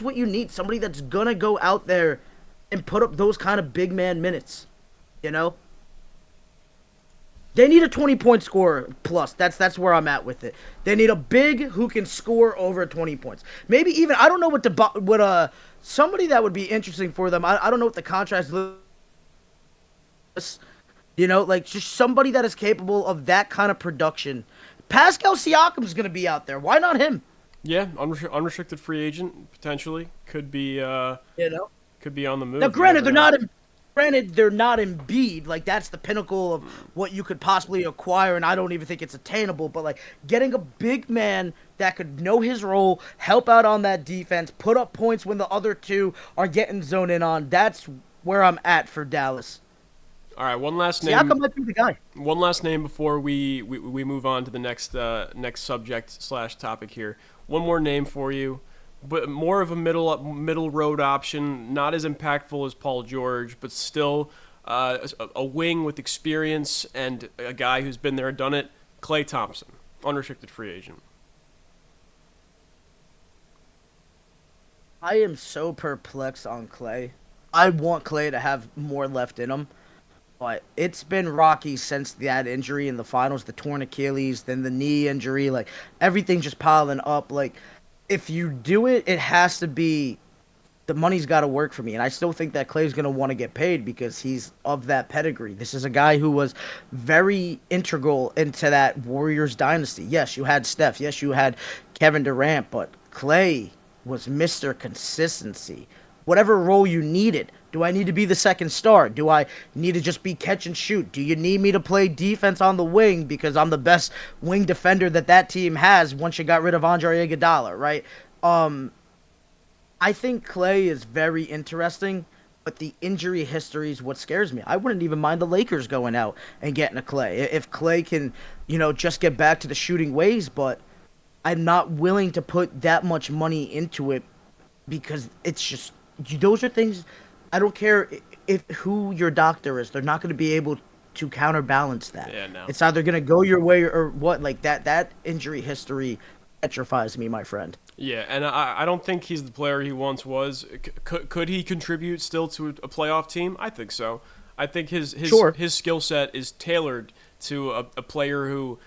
what you need. Somebody that's gonna go out there and put up those kind of big man minutes. You know? They need a 20-point scorer plus. That's where I'm at with it. They need a big who can score over 20 points. Maybe even I don't know what somebody that would be interesting for them. I don't know what the contract is. You know, like just somebody that is capable of that kind of production. Pascal Siakam's going to be out there. Why not him?
Yeah, unrestricted free agent potentially could be.
You know,
could be on the move.
now granted they're not Embiid. Like that's the pinnacle of what you could possibly acquire, and I don't even think it's attainable. But like getting a big man that could know his role, help out on that defense, put up points when the other two are getting zoned in on. That's where I'm at for Dallas.
All right, one last name.
Siakam might be the guy.
One last name before we move on to the next subject / topic here. One more name for you, but more of a middle road option, not as impactful as Paul George, but still a wing with experience and a guy who's been there and done it. Klay Thompson, unrestricted free agent.
I am so perplexed on Klay. I want Klay to have more left in him. But it's been rocky since that injury in the finals, the torn Achilles, then the knee injury, like everything just piling up. Like if you do it, it has to be the money's got to work for me. And I still think that Klay's going to want to get paid because he's of that pedigree. This is a guy who was very integral into that Warriors dynasty. Yes, you had Steph. Yes, you had Kevin Durant, but Klay was Mr. Consistency. Whatever role you needed. Do I need to be the second star? Do I need to just be catch and shoot? Do you need me to play defense on the wing because I'm the best wing defender that team has once you got rid of Andre Iguodala, right? I think Klay is very interesting, but the injury history is what scares me. I wouldn't even mind the Lakers going out and getting a Klay. If Klay can, just get back to the shooting ways, but I'm not willing to put that much money into it because it's just, those are things. I don't care if who your doctor is; they're not going to be able to counterbalance that.
Yeah, no.
It's either going to go your way or what. Like that injury history petrifies me, my friend.
Yeah, and I don't think he's the player he once was. Could he contribute still to a playoff team? I think so. I think his skill set is tailored to a player who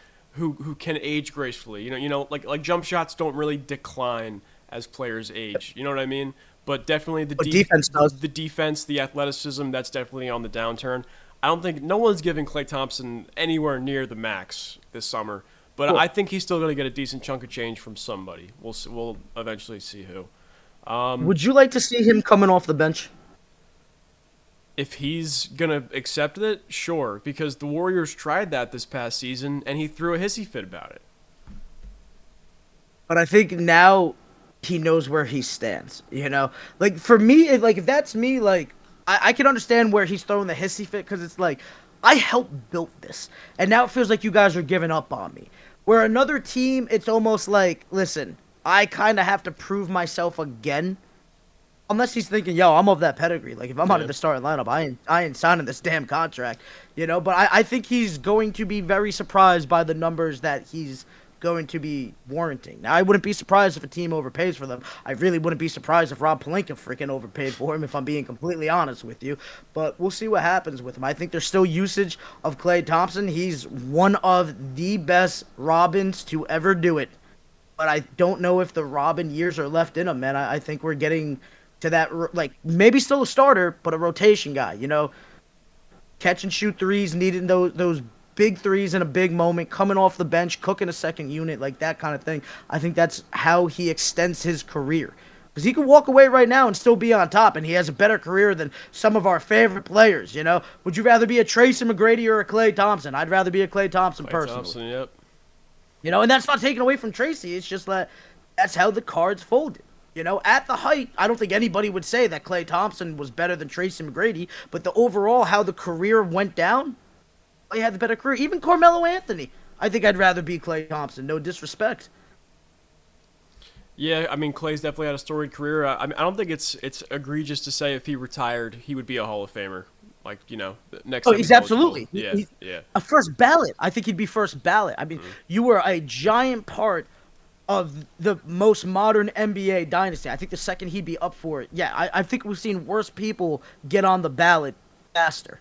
can age gracefully. Like jump shots don't really decline as players age. You know what I mean? But definitely the
defense does.
The defense, the athleticism, that's definitely on the downturn. I don't think no one's giving Klay Thompson anywhere near the max this summer, but cool. I think he's still going to get a decent chunk of change from somebody. We'll eventually see who.
Would you like to see him coming off the bench?
If he's going to accept it, sure, because the Warriors tried that this past season, and he threw a hissy fit about it.
But I think now he knows where he stands, Like, for me, if that's me, like, I can understand where he's throwing the hissy fit, because it's like, I helped build this, and now it feels like you guys are giving up on me. Where another team, it's almost like, listen, I kind of have to prove myself again, unless he's thinking, yo, I'm of that pedigree. Like, if I'm out of the starting lineup, I ain't signing this damn contract, But I think he's going to be very surprised by the numbers that he's going to be warranting. Now, I wouldn't be surprised if a team overpays for them. I really wouldn't be surprised if Rob Pelinka freaking overpaid for him, if I'm being completely honest with you. But we'll see what happens with him. I think there's still usage of Klay Thompson. He's one of the best Robins to ever do it. But I don't know if the Robin years are left in him, man. I think we're getting to that, like, maybe still a starter, but a rotation guy, Catch and shoot threes, needing those big threes in a big moment, coming off the bench, cooking a second unit, like that kind of thing. I think that's how he extends his career. Because he could walk away right now and still be on top, and he has a better career than some of our favorite players, Would you rather be a Tracy McGrady or a Klay Thompson? I'd rather be a Klay Thompson personally.
Thompson, yep.
And that's not taken away from Tracy. It's just that that's how the cards folded. At the height, I don't think anybody would say that Klay Thompson was better than Tracy McGrady, but the overall, how the career went down, he had the better career. Even Carmelo Anthony. I think I'd rather be Klay Thompson. No disrespect.
Yeah, I mean, Klay's definitely had a storied career. I don't think it's egregious to say if he retired, he would be a Hall of Famer. Like, next time
he's absolutely.
Yeah.
A first ballot. I think he'd be first ballot. I mean, you were a giant part of the most modern NBA dynasty. I think the second he'd be up for it. Yeah, I think we've seen worse people get on the ballot faster.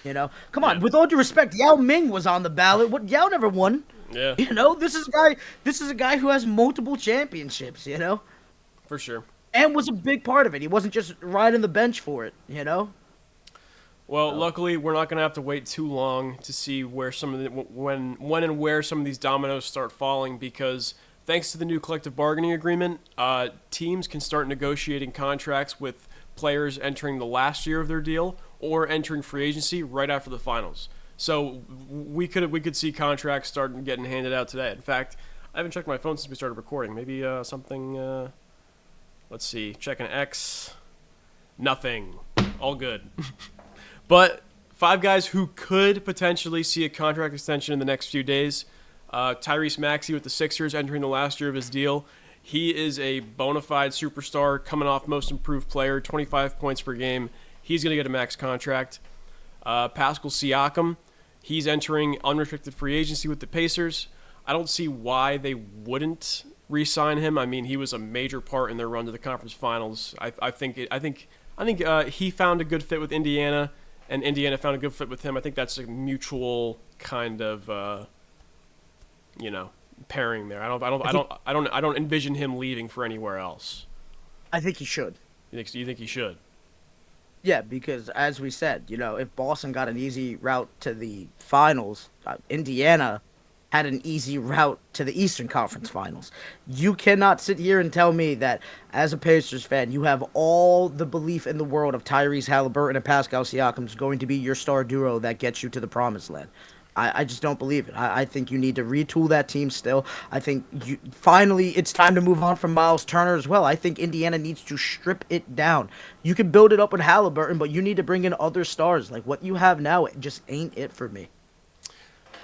Come
Yeah.
on. With all due respect, Yao Ming was on the ballot. What Yao never won.
Yeah,
This is a guy. This is a guy who has multiple championships.
for sure.
And was a big part of it. He wasn't just riding the bench for it.
Well, luckily, we're not going to have to wait too long to see where some of the when and where some of these dominoes start falling, because thanks to the new collective bargaining agreement, teams can start negotiating contracts with players entering the last year of their deal or entering free agency right after the finals. So we could see contracts starting getting handed out today. In fact, I haven't checked my phone since we started recording. Maybe something. Let's see. Checking X. Nothing. All good. But 5 guys who could potentially see a contract extension in the next few days. Tyrese Maxey with the Sixers entering the last year of his deal. He is a bona fide superstar coming off most improved player, 25 points per game. He's going to get a max contract. Pascal Siakam, he's entering unrestricted free agency with the Pacers. I don't see why they wouldn't re-sign him. I mean, he was a major part in their run to the conference finals. I think he found a good fit with Indiana, and Indiana found a good fit with him. I think that's a mutual kind of, pairing there. I don't envision him leaving for anywhere else.
I think he should.
You think he should?
Yeah, because as we said, if Boston got an easy route to the finals, Indiana had an easy route to the Eastern Conference Finals. You cannot sit here and tell me that, as a Pacers fan, you have all the belief in the world of Tyrese Halliburton and Pascal Siakam is going to be your star duo that gets you to the promised land. I just don't believe it. I think you need to retool that team still. I think finally it's time to move on from Miles Turner as well. I think Indiana needs to strip it down. You can build it up with Halliburton, but you need to bring in other stars. Like what you have now, it just ain't it for me.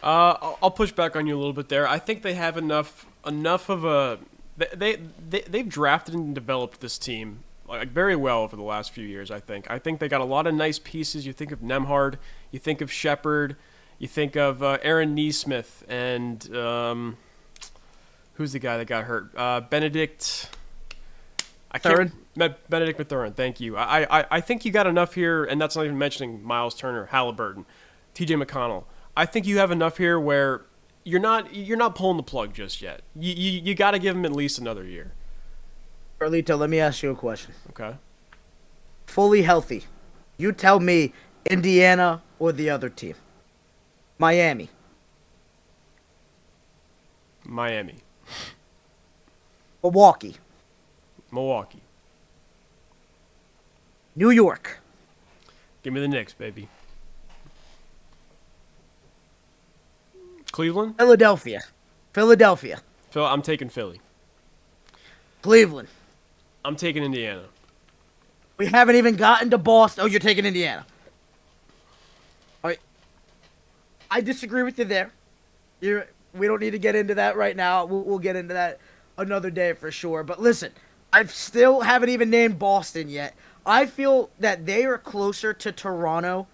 I'll push back on you a little bit there. I think they have enough of a they've drafted and developed this team like very well over the last few years. I think they got a lot of nice pieces. You think of Nemhard, you think of Shepard, you think of Aaron Nesmith, and who's the guy that got hurt? Benedict. Benedict Mathurin. Thank you. I think you got enough here, and that's not even mentioning Miles Turner, Halliburton, T.J. McConnell. I think you have enough here where you're not pulling the plug just yet. You got to give him at least another year.
Carlito, let me ask you a question.
Okay.
Fully healthy, you tell me Indiana or the other team? Miami. Milwaukee. New York.
Give me the Knicks, baby. Cleveland?
Philadelphia.
I'm taking Philly.
Cleveland.
I'm taking Indiana.
We haven't even gotten to Boston. Oh, you're taking Indiana. All right. I disagree with you there. We don't need to get into that right now. We'll get into that another day for sure. But listen, I still haven't even named Boston yet. I feel that they are closer to Toronto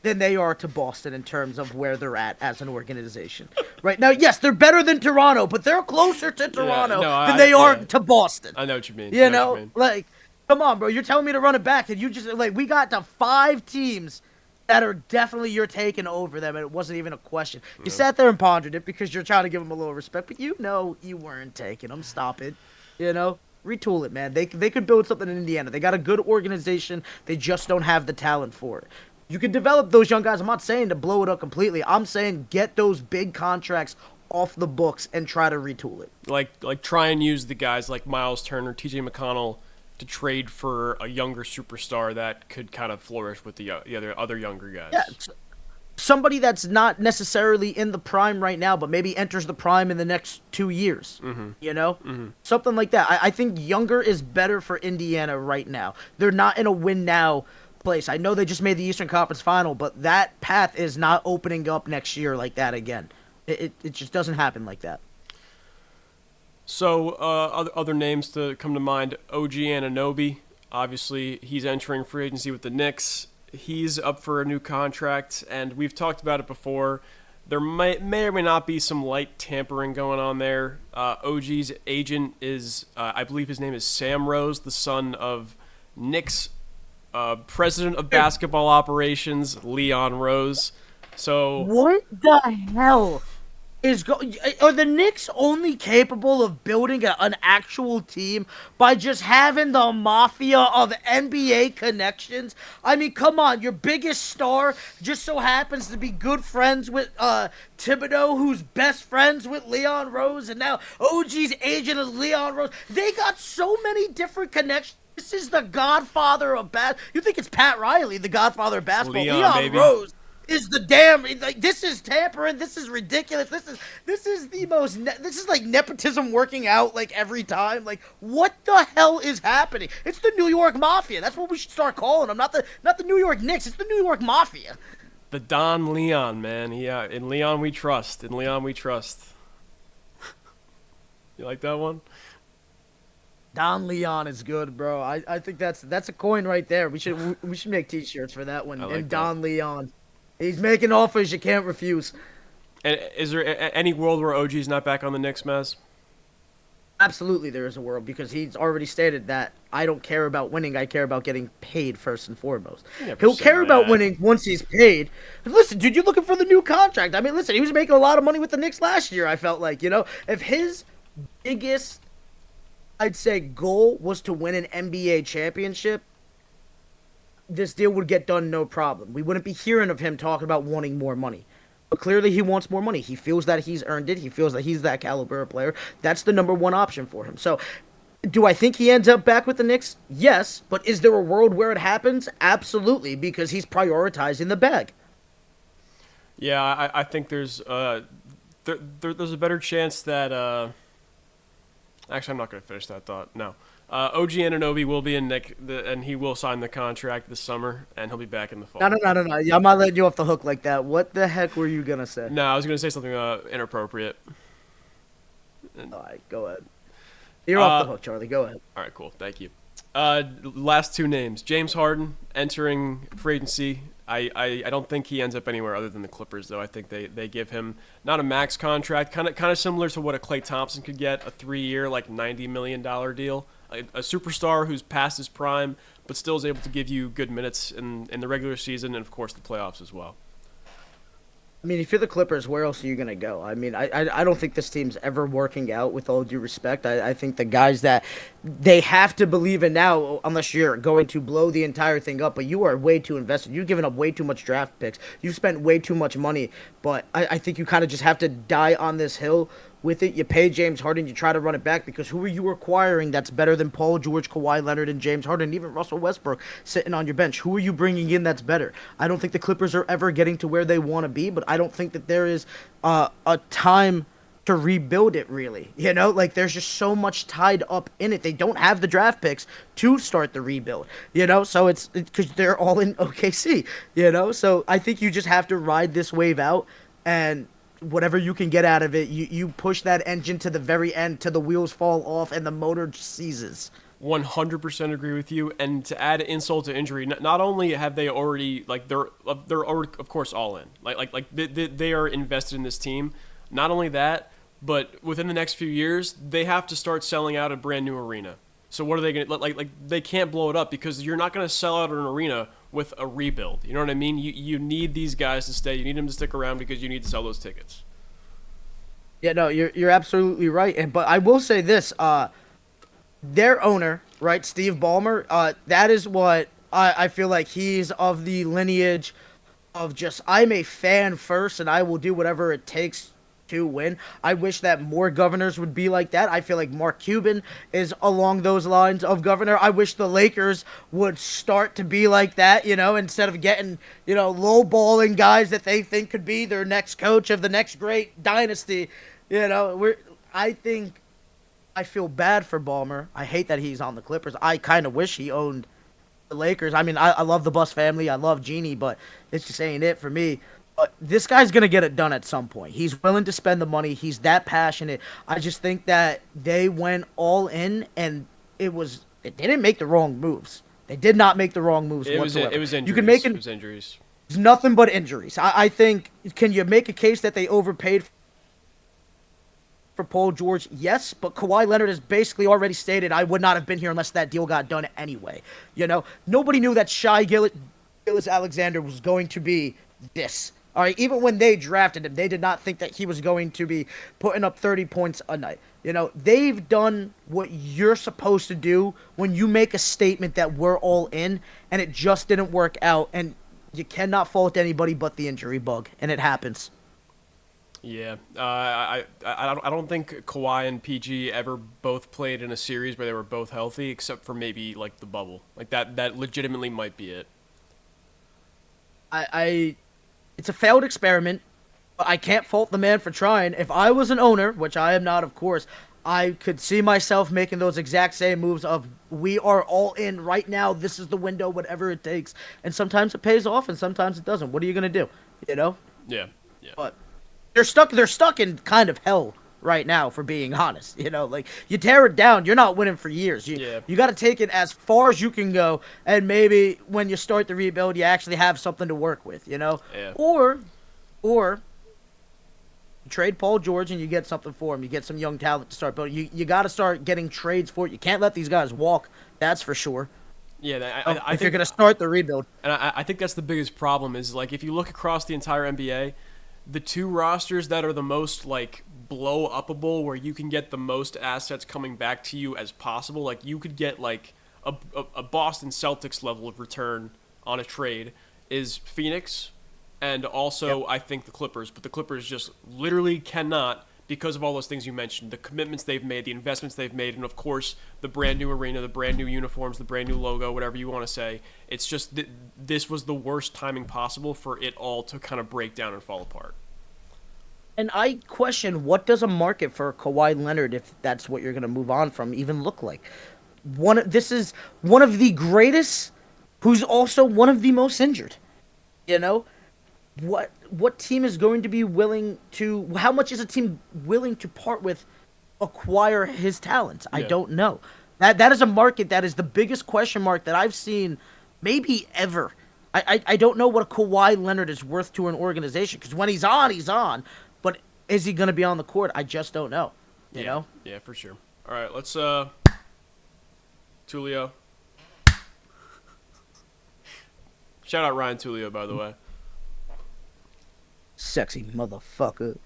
than they are to Boston in terms of where they're at as an organization. Right now, yes, they're better than Toronto, but they're closer to Toronto than they are to Boston.
I know what you mean.
Like, come on, bro. You're telling me to run it back, and you just, like, we got to 5 teams that are definitely you're taking over them, and it wasn't even a question. You sat there and pondered it because you're trying to give them a little respect, but you weren't taking them. Stop it. Retool it, man. They could build something in Indiana. They got a good organization. They just don't have the talent for it. You can develop those young guys. I'm not saying to blow it up completely. I'm saying get those big contracts off the books and try to retool it.
Like try and use the guys like Miles Turner, T.J. McConnell to trade for a younger superstar that could kind of flourish with the other younger guys.
Yeah, somebody that's not necessarily in the prime right now, but maybe enters the prime in the next 2 years. Something like that. I think younger is better for Indiana right now. They're not in a win now place. I know they just made the Eastern Conference Final, but that path is not opening up next year like that again. It just doesn't happen like that.
So other names to come to mind: OG Anunoby. Obviously, he's entering free agency with the Knicks. He's up for a new contract, and we've talked about it before. There may or may not be some light tampering going on there. OG's agent is, I believe his name is Sam Rose, the son of Knicks president of basketball operations, Leon Rose. So
What the hell are the Knicks only capable of building an actual team by just having the mafia of NBA connections? I mean, come on, your biggest star just so happens to be good friends with Thibodeau, who's best friends with Leon Rose, and now OG's agent is Leon Rose. They got so many different connections. This is the godfather of You think it's Pat Riley, the godfather of basketball. Leon Rose is the damn, like, this is tampering. This is ridiculous. This is the most. This is like nepotism working out like every time. Like, what the hell is happening? It's the New York Mafia. That's what we should start calling them. Not the New York Knicks. It's the New York Mafia.
The Don Leon, man. Yeah, in Leon we trust. In Leon we trust. You like that one?
Don Leon is good, bro. I think that's a coin right there. We should make T-shirts for that one.
Like
and
that.
Don Leon, he's making offers you can't refuse.
And is there any world where OG's not back on the Knicks, Mazz?
Absolutely, there is a world because he's already stated that I don't care about winning. I care about getting paid first and foremost. He'll care about winning once he's paid. But listen, dude, you're looking for the new contract. I mean, listen, he was making a lot of money with the Knicks last year. I felt like, if his biggest, I'd say, goal was to win an NBA championship, this deal would get done no problem. We wouldn't be hearing of him talking about wanting more money. But clearly he wants more money. He feels that he's earned it. He feels that he's that caliber of player. That's the number one option for him. So do I think he ends up back with the Knicks? Yes. But is there a world where it happens? Absolutely, because he's prioritizing the bag.
Yeah, I think there's there's a better chance that actually, I'm not going to finish that thought. No. OG Anunoby will be in Nick, and he will sign the contract this summer, and he'll be back in the fall.
No. I'm not letting you off the hook like that. What the heck were you going to say?
No, I was going to say something inappropriate.
All right, go ahead. You're off the hook, Charlie. Go ahead.
All right, cool. Thank you. Last two names. James Harden entering free agency. I don't think he ends up anywhere other than the Clippers, though. I think they give him not a max contract, kind of similar to what a Klay Thompson could get, a 3-year, like $90 million deal. A superstar who's past his prime, but still is able to give you good minutes in the regular season and, of course, the playoffs as well.
I mean, if you're the Clippers, where else are you going to go? I mean, I don't think this team's ever working out, with all due respect. I think the guys that they have to believe in now, unless you're going to blow the entire thing up, but you are way too invested. You've given up way too much draft picks. You've spent way too much money, but I think you kind of just have to die on this hill with it. You pay James Harden, you try to run it back, because who are you acquiring that's better than Paul George, Kawhi Leonard, and James Harden, and even Russell Westbrook sitting on your bench? Who are you bringing in that's better? I don't think the Clippers are ever getting to where they want to be, but I don't think that there is a time to rebuild it, really. Like, there's just so much tied up in it. They don't have the draft picks to start the rebuild, so it's because they're all in OKC, so I think you just have to ride this wave out, and whatever you can get out of it, you push that engine to the very end till the wheels fall off and the motor seizes.
100% agree with you. And to add insult to injury, not only have they already, like, they're already, of course, all in. Like they are invested in this team. Not only that, but within the next few years, they have to start selling out a brand new arena. So what are they going to, like they can't blow it up, because you're not going to sell out an arena with a rebuild. You know what I mean? You need these guys to stay. You need them to stick around, because you need to sell those tickets.
Yeah, no, you're absolutely right. But I will say this, their owner, right, Steve Ballmer, that is what I feel like he's of the lineage of just, I'm a fan first and I will do whatever it takes to win. I wish that more governors would be like that. I feel like Mark Cuban is along those lines of governor. I wish the Lakers would start to be like that, instead of getting, lowballing guys that they think could be their next coach of the next great dynasty. I feel bad for Ballmer. I hate that he's on the Clippers. I kind of wish he owned the Lakers. I mean, I love the Buss family. I love Jeannie, but it's just ain't it for me. But this guy's going to get it done at some point. He's willing to spend the money. He's that passionate. I just think that they went all in, and they didn't make the wrong moves. They did not make the wrong moves whatsoever.
It was injuries.
You can make
it was injuries.
It's nothing but injuries. I think, can you make a case that they overpaid for Paul George? Yes, but Kawhi Leonard has basically already stated, I would not have been here unless that deal got done anyway. Nobody knew that Gillis Alexander was going to be this. All right, even when they drafted him, they did not think that he was going to be putting up 30 points a night. They've done what you're supposed to do when you make a statement that we're all in, and it just didn't work out. And you cannot fault anybody but the injury bug, and it happens.
Yeah, I don't think Kawhi and PG ever both played in a series where they were both healthy, except for maybe like the bubble. Like that legitimately might be it.
It's a failed experiment. But I can't fault the man for trying. If I was an owner, which I am not, of course, I could see myself making those exact same moves of, we are all in right now. This is the window, whatever it takes. And sometimes it pays off and sometimes it doesn't. What are you going to do?
Yeah, yeah.
But they're stuck in kind of hell right now, for being honest. Like, you tear it down, you're not winning for years. You got to take it as far as you can go, and maybe when you start the rebuild, you actually have something to work with.
Yeah.
Or you trade Paul George and you get something for him. You get some young talent to start building. You got to start getting trades for it. You can't let these guys walk. That's for sure.
Yeah,
I
think
if you're gonna start the rebuild.
And I think that's the biggest problem is, like, if you look across the entire NBA, the two rosters that are the most, like, blow upable, where you can get the most assets coming back to you as possible, like, you could get, like, a Boston Celtics level of return on a trade, is Phoenix, and also I think the Clippers. But the Clippers just literally cannot, because of all those things you mentioned, the commitments they've made, the investments they've made, and of course the brand new arena, the brand new uniforms, the brand new logo, whatever you want to say. It's just this was the worst timing possible for it all to kind of break down and fall apart.
And I question, what does a market for Kawhi Leonard, if that's what you're going to move on from, even look like? This is one of the greatest, who's also one of the most injured. What team is going to be willing to? How much is a team willing to part with, acquire his talents? I don't know. That is a market that is the biggest question mark that I've seen, maybe ever. I don't know what a Kawhi Leonard is worth to an organization, because when he's on, he's on. But is he going to be on the court? I just don't know. You know?
Yeah, for sure. All right, let's Tulio. Shout out Ryan Tulio, by the way.
Sexy motherfucker.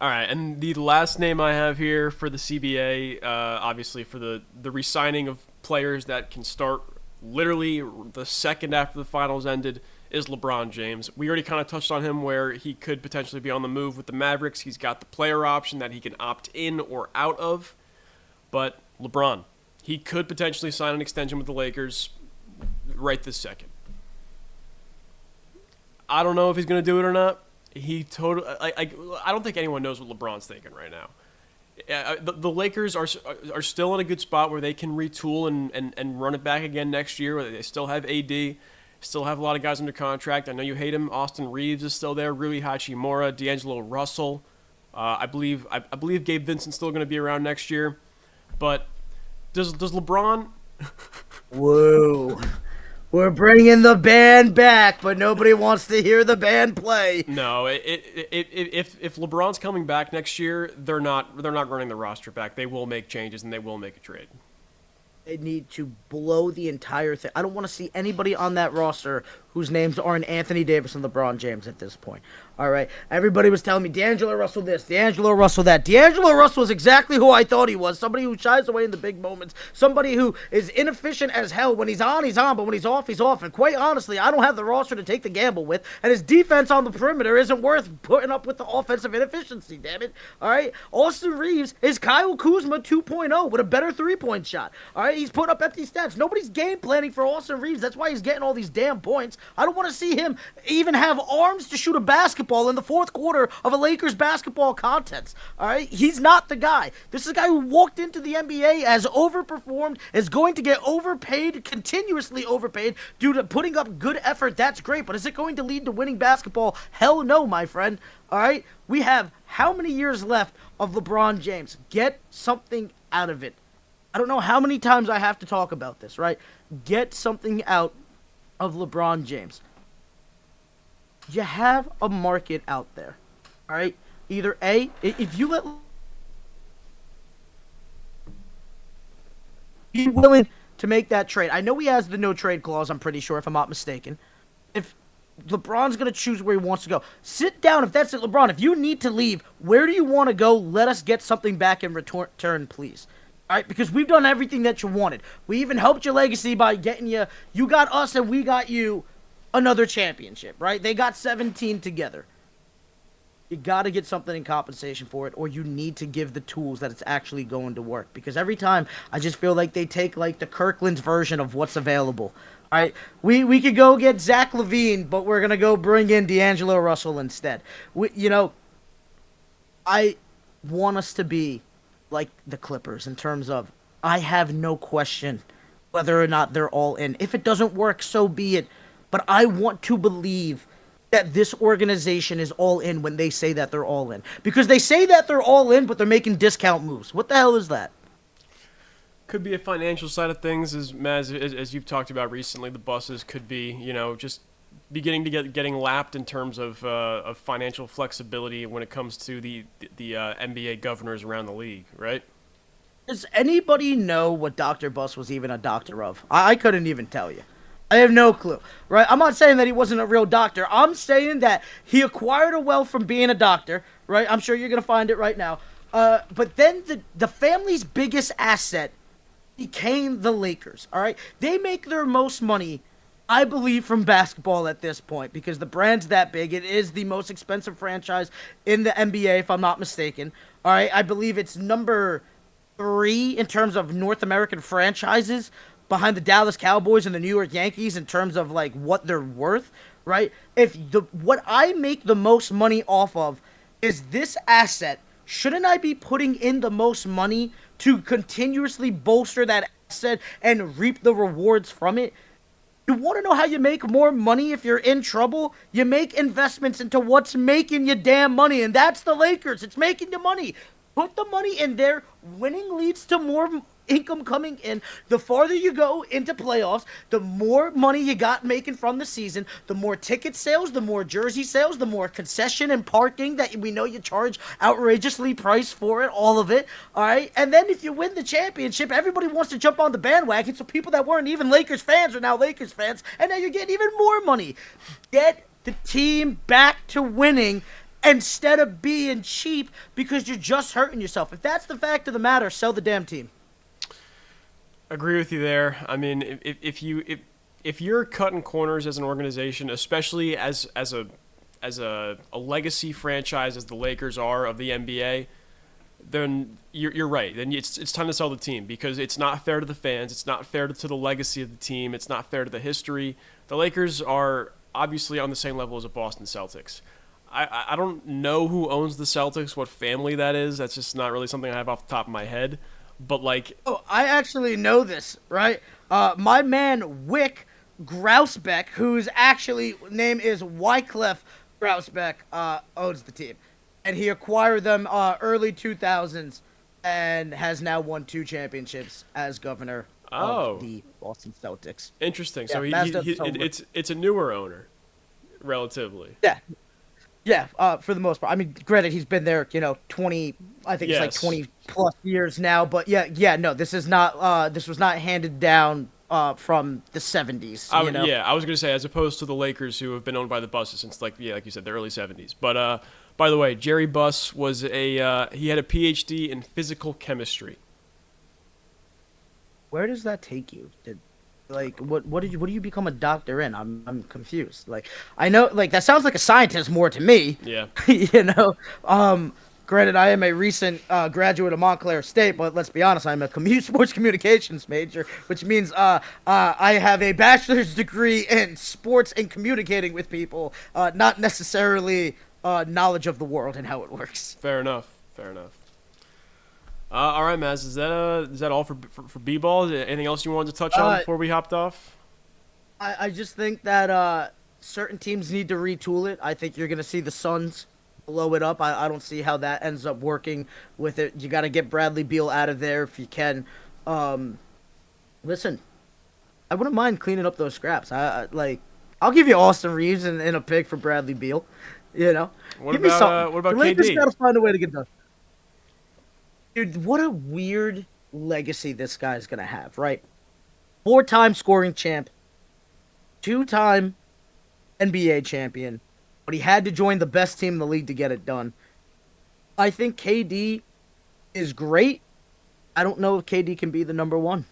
All right, and the last name I have here for the CBA, obviously for the re-signing of players that can start literally the second after the finals ended, is LeBron James. We already kind of touched on him, where he could potentially be on the move with the Mavericks. He's got the player option that he can opt in or out of. But LeBron, he could potentially sign an extension with the Lakers right this second. I don't know if he's going to do it or not. I don't think anyone knows what LeBron's thinking right now. The Lakers are still in a good spot where they can retool and run it back again next year. Where they still have AD, still have a lot of guys under contract. I know you hate him. Austin Reeves is still there. Rui Hachimura, D'Angelo Russell. I believe Gabe Vincent's still going to be around next year. But does LeBron?
Whoa. We're bringing the band back, but nobody wants to hear the band play.
No, if LeBron's coming back next year, they're not running the roster back. They will make changes and they will make a trade.
They need to blow the entire thing. I don't want to see anybody on that roster whose names aren't Anthony Davis and LeBron James at this point. All right? Everybody was telling me, D'Angelo Russell this, D'Angelo Russell that. D'Angelo Russell is exactly who I thought he was. Somebody who shies away in the big moments. Somebody who is inefficient as hell. When he's on, he's on. But when he's off, he's off. And quite honestly, I don't have the roster to take the gamble with. And his defense on the perimeter isn't worth putting up with the offensive inefficiency, damn it. All right? Austin Reeves is Kyle Kuzma 2.0 with a better three-point shot. All right? He's putting up empty stats. Nobody's game planning for Austin Reeves. That's why he's getting all these damn points. I don't want to see him even have arms to shoot a basketball in the fourth quarter of a Lakers basketball contest. All right? He's not the guy. This is a guy who walked into the NBA as overperformed, is going to get overpaid, continuously overpaid, due to putting up good effort. That's great, but is it going to lead to winning basketball? Hell no, my friend. All right? We have how many years left of LeBron James? Get something out of it. I don't know how many times I have to talk about this, right? Get something out of LeBron James. you have a market out there. All right. Either if you let be willing to make that trade. I know he has the no trade clause. I'm pretty sure, if I'm not mistaken. If LeBron's gonna choose where he wants to go, sit down. If that's it, LeBron. If you need to leave, where do you want to go? Let us get something back in return, please. All right, because we've done everything that you wanted. We even helped your legacy by getting you. You got us, and we got you another championship. Right? They got 17 together. You got to get something in compensation for it, or you need to give the tools that it's actually going to work. Because every time, I just feel like they take like the Kirkland's version of what's available. All right, we could go get Zach LaVine, but we're gonna go bring in D'Angelo Russell instead. I want us to be like the Clippers in terms of I have no question whether or not they're all in. If it doesn't work, so be it. But I want to believe that this organization is all in when they say that they're all in. Because they say that they're all in, but they're making discount moves. What the hell is that?
Could be a financial side of things, as Mazz, as you've talked about recently. The buses could be, just beginning to getting lapped in terms of financial flexibility when it comes to the NBA governors around the league, right?
Does anybody know what Dr. Bus was even a doctor of? I couldn't even tell you. I have no clue, right? I'm not saying that he wasn't a real doctor. I'm saying that he acquired a wealth from being a doctor, right? I'm sure you're going to find it right now. But then the family's biggest asset became the Lakers, all right? They make their most money, I believe, from basketball at this point because the brand's that big. It is the most expensive franchise in the NBA, if I'm not mistaken. All right, I believe it's number 3 in terms of North American franchises behind the Dallas Cowboys and the New York Yankees in terms of like what they're worth, right? If what I make the most money off of is this asset, shouldn't I be putting in the most money to continuously bolster that asset and reap the rewards from it? You want to know how you make more money if you're in trouble? You make investments into what's making you damn money, and that's the Lakers. It's making you money. Put the money in there. Winning leads to more income coming in. The farther you go into playoffs, the more money you got making from the season, the more ticket sales, the more jersey sales, the more concession and parking that we know you charge outrageously priced for it, all of it. All right. And then if you win the championship, everybody wants to jump on the bandwagon. So people that weren't even Lakers fans are now Lakers fans. And now you're getting even more money. Get the team back to winning instead of being cheap because you're just hurting yourself. If that's the fact of the matter, sell the damn team.
Agree with you there. I mean, if you're cutting corners as an organization, especially as a legacy franchise as the Lakers are of the NBA, then you're right. Then it's time to sell the team because it's not fair to the fans. It's not fair to the legacy of the team. It's not fair to the history. The Lakers are obviously on the same level as the Boston Celtics. I don't know who owns the Celtics, what family that is. That's just not really something I have off the top of my head. But like,
oh, I actually know this, right? My man Wick Grousebeck, whose actually name is Wyclef Grousebeck, owns the team, and he acquired them early 2000s, and has now won 2 championships as governor of the Boston Celtics.
Interesting.
Yeah,
So it's a newer owner, relatively.
Yeah. Yeah, for the most part. I mean, granted, he's been there, 20, I think it's like 20 plus years now. But yeah, no, this was not handed down from the 70s.
Yeah, I was going to say, as opposed to the Lakers who have been owned by the Busses since, like you said, the early 70s. But by the way, Jerry Buss was he had a PhD in physical chemistry.
Where does that take you? What do you become a doctor in? I'm confused. Like, I know, like, that sounds like a scientist more to me.
Yeah.
Granted, I am a recent graduate of Montclair State, but let's be honest, I'm a sports communications major, which means I have a bachelor's degree in sports and communicating with people, not necessarily knowledge of the world and how it works.
Fair enough. All right, Mazz, is that all for B-ball? Anything else you wanted to touch on before we hopped off?
I just think that certain teams need to retool it. I think you're going to see the Suns blow it up. I don't see how that ends up working with it. You got to get Bradley Beal out of there if you can. Listen, I wouldn't mind cleaning up those scraps. I'm I'll give you Austin Reeves and a pick for Bradley Beal. You know,
What
give me something.
about what about
The Lakers
KD?
gotta find a way to get done. Dude, what a weird legacy this guy's gonna have, right? Four-time scoring champ, two-time NBA champion, but he had to join the best team in the league to get it done. I think KD is great. I don't know if KD can be the number one,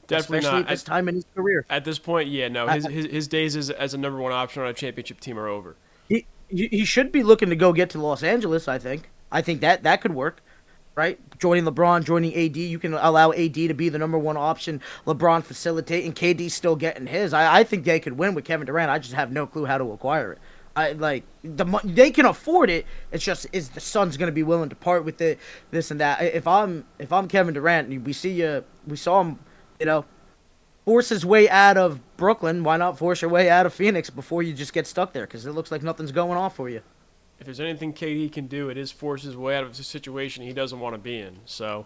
Definitely
especially
not.
at this time in his career.
At this point, yeah, no.
I,
His days as a number one option on a championship team are over.
he should be looking to go get to Los Angeles. I think that could work, right? Joining LeBron, joining AD, you can allow AD to be the number one option. LeBron facilitate, and KD still getting his. I think they could win with Kevin Durant. I just have no clue how to acquire it. I like they can afford it. It's just is the Suns going to be willing to part with it, this and that. If I'm Kevin Durant, we saw him, you know, force his way out of Brooklyn. Why not force your way out of Phoenix before you just get stuck there? Because it looks like nothing's going on for you.
If there's anything KD can do, it is force his way out of a situation he doesn't want to be in. So,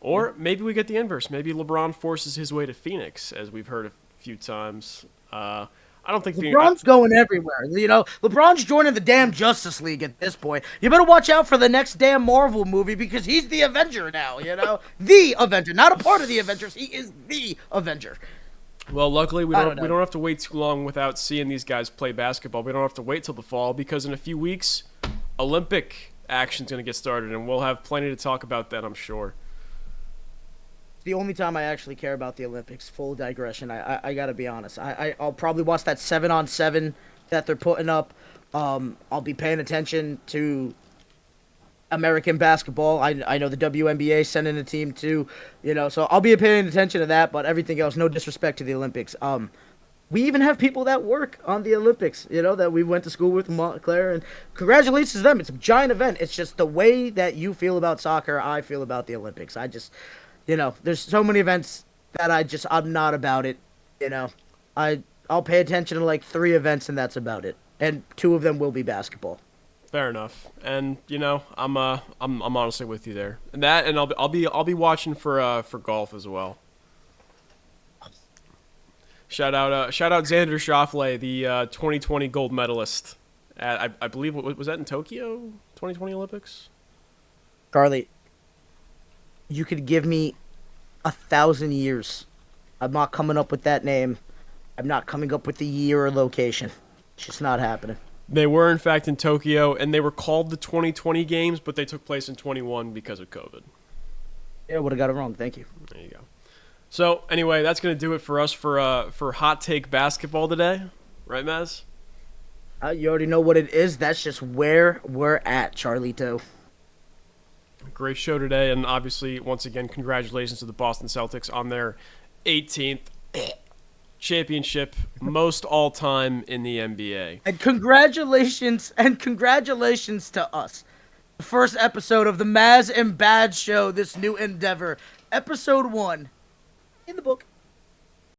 or maybe we get the inverse. Maybe LeBron forces his way to Phoenix, as we've heard a few times. I don't think
LeBron's going everywhere. You know, LeBron's joining the damn Justice League at this point. You better watch out for the next damn Marvel movie because he's the Avenger now, you know? The Avenger, not a part of the Avengers. He is the Avenger.
Well, luckily we don't have to wait too long without seeing these guys play basketball. We don't have to wait till the fall because in a few weeks, Olympic action's going to get started, and we'll have plenty to talk about then, I'm sure.
The only time I actually care about the Olympics. Full digression. I gotta be honest. I'll probably watch that 7-on-7 that they're putting up. I'll be paying attention to American basketball. I know the WNBA sending a team too, you know, so I'll be paying attention to that. But everything else, no disrespect to the Olympics. We even have people that work on the Olympics, you know, that we went to school with in Montclair, and congratulations to them. It's a giant event. It's just the way that you feel about soccer, I feel about the Olympics. You know, there's so many events that I'm not about it. You know, I'll pay attention to like 3 events and that's about it. And 2 of them will be basketball.
Fair enough. And you know, I'm honestly with you there. And that, and I'll be watching for golf as well. Shout out Xander Schauffele, the 2020 gold medalist. I believe was that in Tokyo 2020 Olympics?
Charlie, you could give me 1,000 years. I'm not coming up with that name. I'm not coming up with the year or location. It's just not happening.
They were in fact in Tokyo, and they were called the 2020 games, but they took place in 21 because of COVID.
Yeah, would have got it wrong. Thank you.
There you go. So anyway, that's gonna do it for us for hot take basketball today, right, Mazz?
You already know what it is. That's just where we're at, Charlito.
Great show today, and obviously, once again, congratulations to the Boston Celtics on their 18th championship, most all-time in the NBA.
And congratulations to us. The first episode of the Mazz and Bad Show, this new endeavor. Episode 1 in the book.